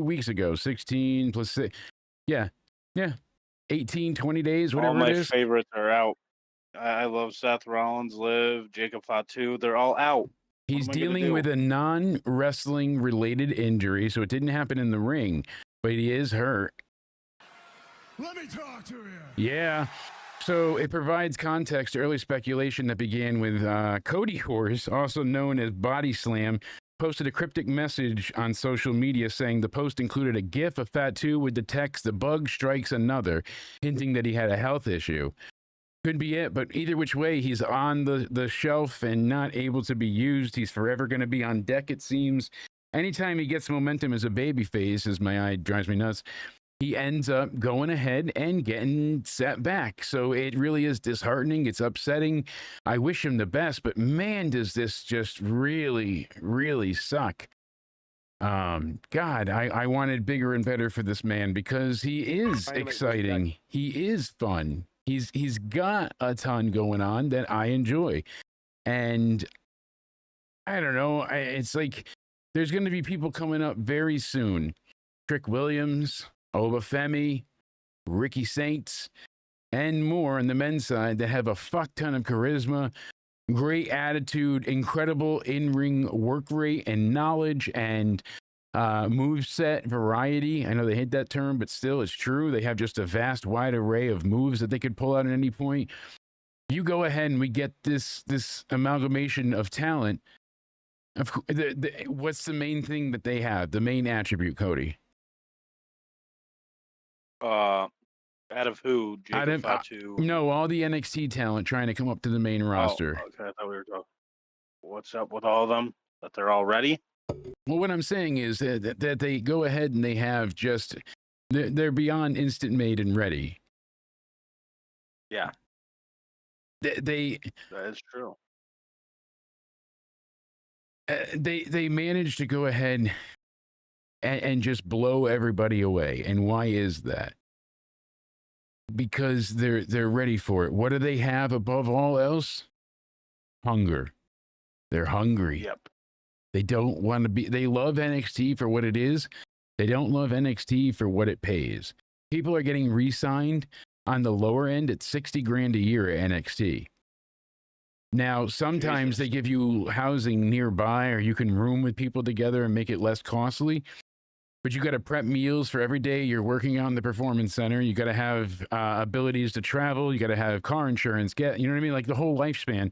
weeks ago, 16 plus 6. Yeah, 18, 20 days, whatever it is. All my favorites are out. I love Seth Rollins, Liv, Jacob Fatu. They're all out. He's dealing with a non-wrestling related injury, so it didn't happen in the ring, but he is hurt. Let me talk to you. Yeah. So it provides context to early speculation that began with Cody Horse, also known as Body Slam, posted a cryptic message on social media saying the post included a GIF of Fatu with the text, "The bug strikes another," hinting that he had a health issue. Could be it, but either which way, he's on the shelf and not able to be used. He's forever going to be on deck, it seems. Anytime he gets momentum as a babyface, as my eye drives me nuts, he ends up going ahead and getting set back. So it really is disheartening. It's upsetting. I wish him the best, but man, does this just really, really suck. God, I wanted bigger and better for this man because he is exciting. He is fun. He's got a ton going on that I enjoy. And I don't know. It's like there's going to be people coming up very soon. Trick Williams, Obafemi, Ricky Saints, and more on the men's side that have a fuck ton of charisma, great attitude, incredible in-ring work rate and knowledge, and moveset variety. I know they hate that term, but still it's true. They have just a vast, wide array of moves that they could pull out at any point. You go ahead and we get this amalgamation of talent. What's the main thing that they have? The main attribute, Cody? Out of who? Jacob Fatu? No, all the NXT talent trying to come up to the main roster. Okay, I thought we were talking. What's up with all of them? That they're all ready? Well, what I'm saying is that they go ahead and they have just they're beyond instant made and ready. Yeah, that is true. They managed to go ahead and just blow everybody away. And why is that? Because they're ready for it. What do they have above all else? Hunger. They're hungry. Yep. They don't want to be. They love NXT for what it is. They don't love NXT for what it pays. People are getting re-signed on the lower end at $60,000 a year at NXT. Now, sometimes they give you housing nearby, or you can room with people together and make it less costly. But you got to prep meals for every day you're working on the performance center. You got to have abilities to travel. You got to have car insurance. You know what I mean? Like the whole lifespan.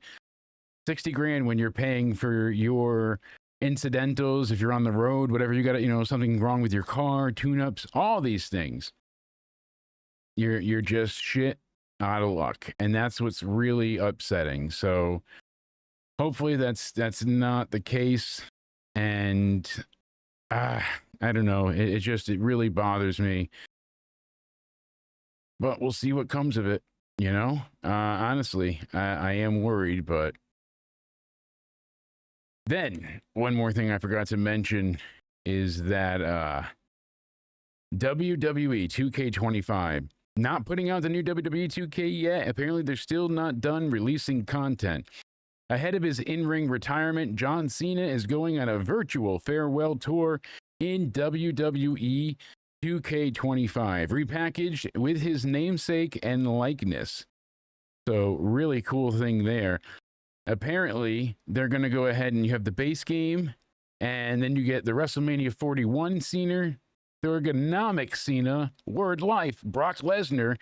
$60,000 when you're paying for your incidentals, if you're on the road, whatever you got to, something wrong with your car, tune-ups, all these things. You're just shit out of luck, and that's what's really upsetting. So hopefully that's not the case. And I don't know. It really bothers me. But we'll see what comes of it. Honestly, I am worried, but. Then, one more thing I forgot to mention is that WWE 2K25, not putting out the new WWE 2K yet. Apparently, they're still not done releasing content. Ahead of his in-ring retirement, John Cena is going on a virtual farewell tour in WWE 2K25, repackaged with his namesake and likeness. So, really cool thing there. Apparently, they're going to go ahead and you have the base game, and then you get the WrestleMania 41 Cena ergonomic Cena, word life, Brock Lesnar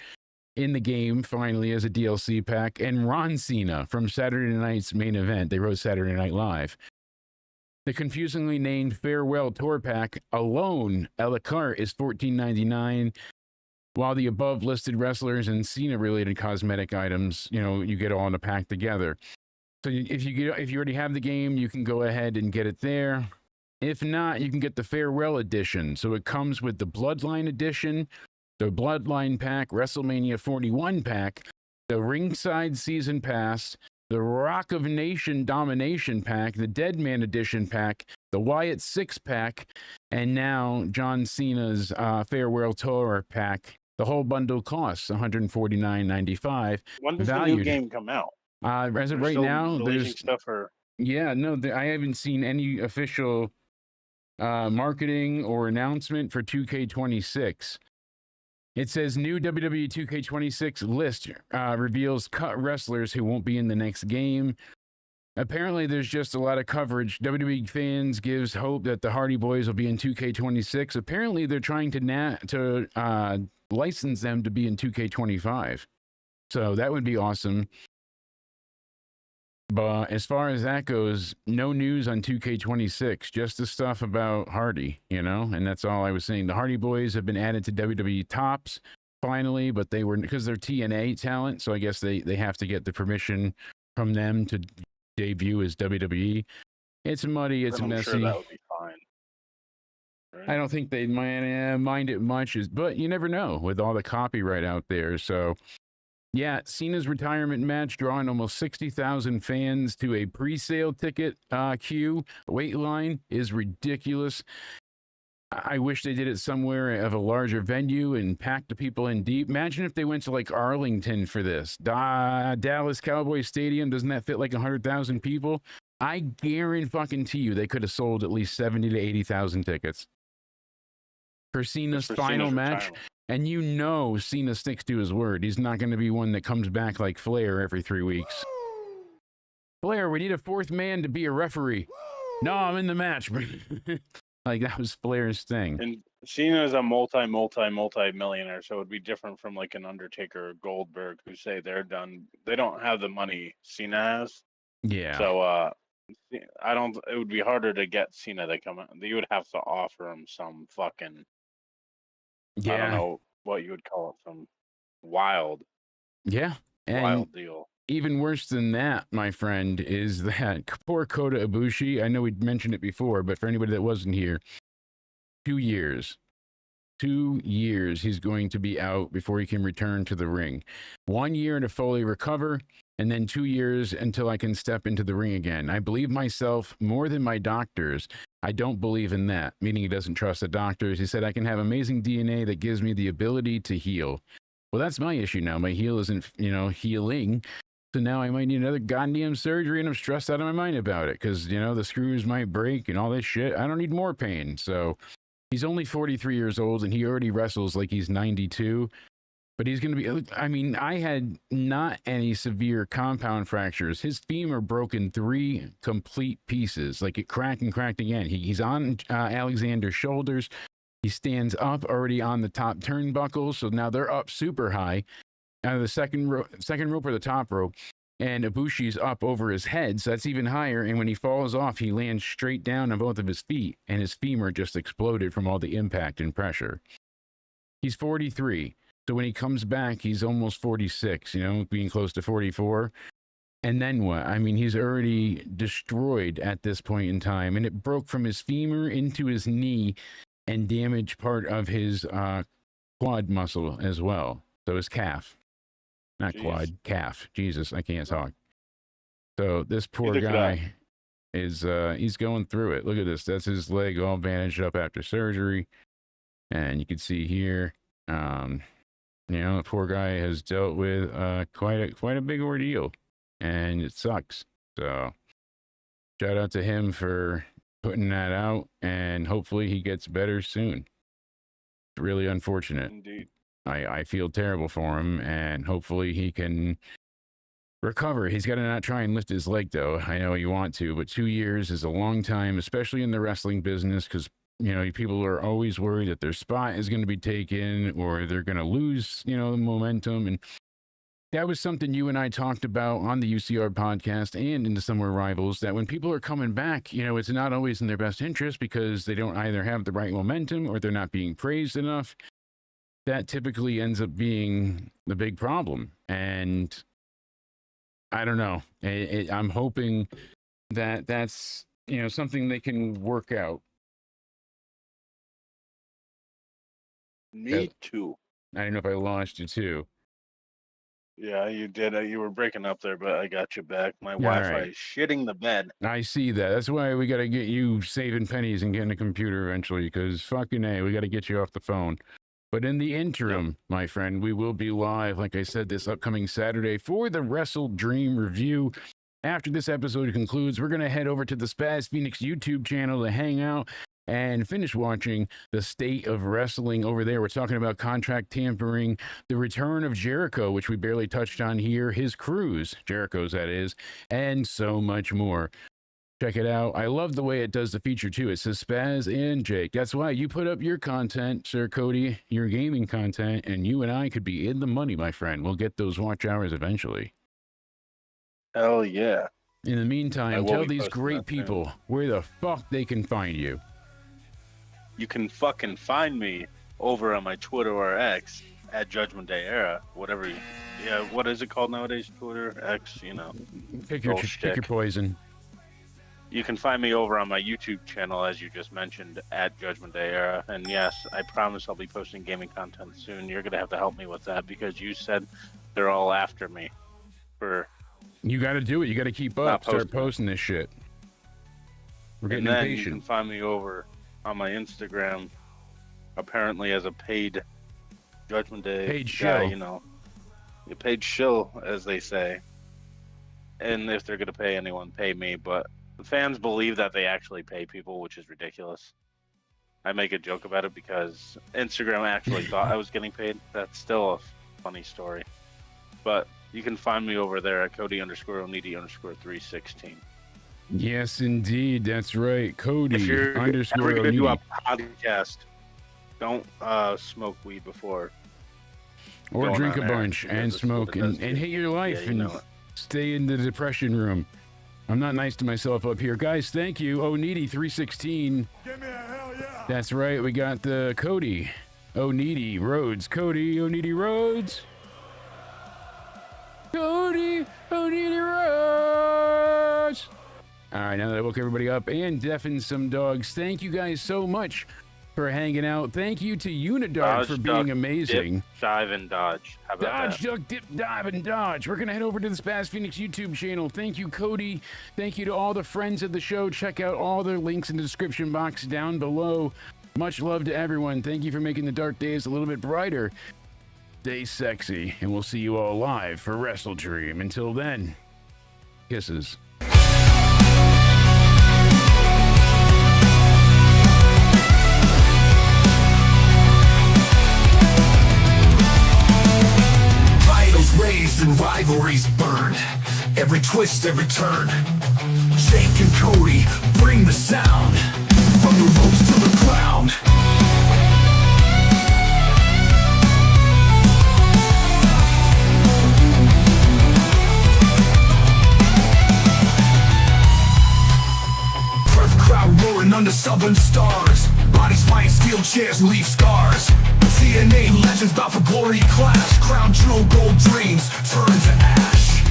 in the game finally as a DLC pack, and Ron Cena from Saturday night's main event. They wrote Saturday Night Live. The confusingly named Farewell Tour Pack alone, a la carte, is $14.99, while the above listed wrestlers and Cena-related cosmetic items, you get all in a pack together. So if you already have the game, you can go ahead and get it there. If not, you can get the Farewell Edition. So it comes with the Bloodline Edition, the Bloodline Pack, WrestleMania 41 Pack, the Ringside Season Pass, the Rock of Nation Domination Pack, the Deadman Edition Pack, the Wyatt 6-Pack, and now John Cena's Farewell Tour Pack. The whole bundle costs $149.95. When does the new game come out? As of right now, there's stuff for... Yeah, no, I haven't seen any official marketing or announcement for 2K26. It says new WWE 2K26 list reveals cut wrestlers who won't be in the next game. Apparently, there's just a lot of coverage. WWE fans gives hope that the Hardy Boys will be in 2K26. Apparently, they're trying to license them to be in 2K25. So that would be awesome. But as far as that goes, no news on 2K26, just the stuff about Hardy, and that's all I was saying. The Hardy Boys have been added to WWE Tops finally, but they were, because they're TNA talent, so I guess they have to get the permission from them to debut as WWE. It's muddy, it's messy. Sure that would be fine. Right? I don't think they'd mind it much, but you never know with all the copyright out there, so... Yeah, Cena's retirement match drawing almost 60,000 fans to a pre-sale ticket queue. Wait line is ridiculous. I wish they did it somewhere of a larger venue and packed the people in deep. Imagine if they went to like Arlington for this. Dallas Cowboy Stadium, doesn't that fit like 100,000 people? I guarantee you they could have sold at least 70 to 80,000 tickets for Cena's final match. And Cena sticks to his word. He's not going to be one that comes back like Flair every 3 weeks. Flair, we need a fourth man to be a referee. No, I'm in the match. Like, that was Flair's thing. And Cena's a multi-millionaire, so it would be different from like an Undertaker or Goldberg, who say they're done. They don't have the money Cena has. Yeah. So it would be harder to get Cena to come out. You would have to offer him some fucking... Yeah. I don't know what you would call it, some wild deal. Even worse than that, my friend, is that poor Kota Ibushi. I know we mentioned it before, but for anybody that wasn't here, 2 years. 2 years he's going to be out before he can return to the ring. 1 year to fully recover, and then 2 years until I can step into the ring again. I believe myself more than my doctors. I don't believe in that, meaning he doesn't trust the doctors. He said, I can have amazing DNA that gives me the ability to heal. Well, that's my issue now. My heel isn't, healing. So now I might need another goddamn surgery, and I'm stressed out of my mind about it because, the screws might break and all this shit. I don't need more pain. So he's only 43 years old, and he already wrestles like he's 92. But he's going to be, I had not any severe compound fractures. His femur broke in 3 complete pieces. Like it cracked and cracked again. He's on Alexander's shoulders. He stands up already on the top turnbuckle. So now they're up super high out of the second rope or the top rope. And Ibushi's up over his head. So that's even higher. And when he falls off, he lands straight down on both of his feet. And his femur just exploded from all the impact and pressure. He's 43. So when he comes back, he's almost 46, being close to 44. And then what? He's already destroyed at this point in time. And it broke from his femur into his knee and damaged part of his quad muscle as well. So his calf. Not quad, calf. Jesus, I can't talk. So this poor guy is, he's going through it. Look at this. That's his leg all bandaged up after surgery. And you can see here, the poor guy has dealt with quite a big ordeal, and it sucks. So shout out to him for putting that out, and hopefully he gets better soon. It's really unfortunate. Indeed. I feel terrible for him, and hopefully he can recover. He's got to not try and lift his leg, though. I know you want to, but 2 years is a long time, especially in the wrestling business, because people are always worried that their spot is going to be taken or they're going to lose, the momentum. And that was something you and I talked about on the UCR podcast and in the Somewhere Rivals, that when people are coming back, it's not always in their best interest because they don't either have the right momentum or they're not being praised enough. That typically ends up being the big problem. And I don't know. I'm hoping that that's, something they can work out. Me too. I don't know if I lost you too. Yeah, you did. You were breaking up there, but I got you back. My Wi-Fi is shitting the bed. I see that. That's why we got to get you saving pennies and getting a computer eventually, because fucking A, we got to get you off the phone. But in the interim, my friend, we will be live, like I said, this upcoming Saturday for the WrestleDream review. After this episode concludes, we're going to head over to the Spaz Phoenix YouTube channel to hang out and finish watching the state of wrestling over there. We're talking about contract tampering, the return of Jericho, which we barely touched on here, his cruise, Jericho's that is, and so much more. Check it out. I love the way it does the feature too. It says Spaz and Jake. That's why you put up your content, Sir Cody, your gaming content, and you and I could be in the money, my friend. We'll get those watch hours eventually. Hell yeah. In the meantime, tell these great people where the fuck they can find you. You can fucking find me over on my Twitter or X at Judgment Day Era, whatever. What is it called nowadays? Twitter, X, Pick your poison. You can find me over on my YouTube channel, as you just mentioned, at Judgment Day Era. And yes, I promise I'll be posting gaming content soon. You're going to have to help me with that because you said they're all after me. You got to do it. You got to keep up. Start posting this shit. We're getting impatient. You can find me over on my Instagram, apparently as a paid Judgment Day guy, a paid shill, as they say. And if they're going to pay anyone, pay me. But the fans believe that they actually pay people, which is ridiculous. I make a joke about it because Instagram actually thought I was getting paid. That's still a funny story. But you can find me over there at Cody_Onidi_316. Yes, indeed. That's right. Cody if you're _Onidi. going to do a podcast, don't smoke weed before. Or drink a bunch and smoke and hate your life and stay in the depression room. I'm not nice to myself up here. Guys, thank you. Onidi316. Give me a hell yeah. That's right. We got the Cody Onidi Rhodes. Cody Onidi Rhodes. Cody Onidi Rhodes. All right, now that I woke everybody up and deafened some dogs, thank you guys so much for hanging out. Thank you to Unidark for being amazing. Dip, dive, and dodge. How about Dodge, duck, dip, dive, and dodge. We're going to head over to the Spaz Phoenix YouTube channel. Thank you, Cody. Thank you to all the friends of the show. Check out all their links in the description box down below. Much love to everyone. Thank you for making the dark days a little bit brighter. Stay sexy, and we'll see you all live for WrestleDream. Until then, kisses. Raised and rivalries burn, every twist, every turn. Jake and Cody bring the sound, from the ropes to the ground. Earth crowd roaring under southern stars, bodies fighting steel chairs leave scars. TNA legends bout for glory clash, crown jewel gold dreams turn to ash.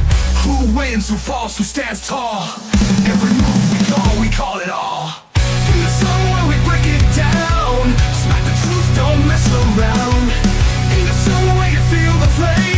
Who wins, who falls, who stands tall? Every move we call it all. In the sun where we break it down, smack the truth, don't mess around. In the sun where you feel the flame.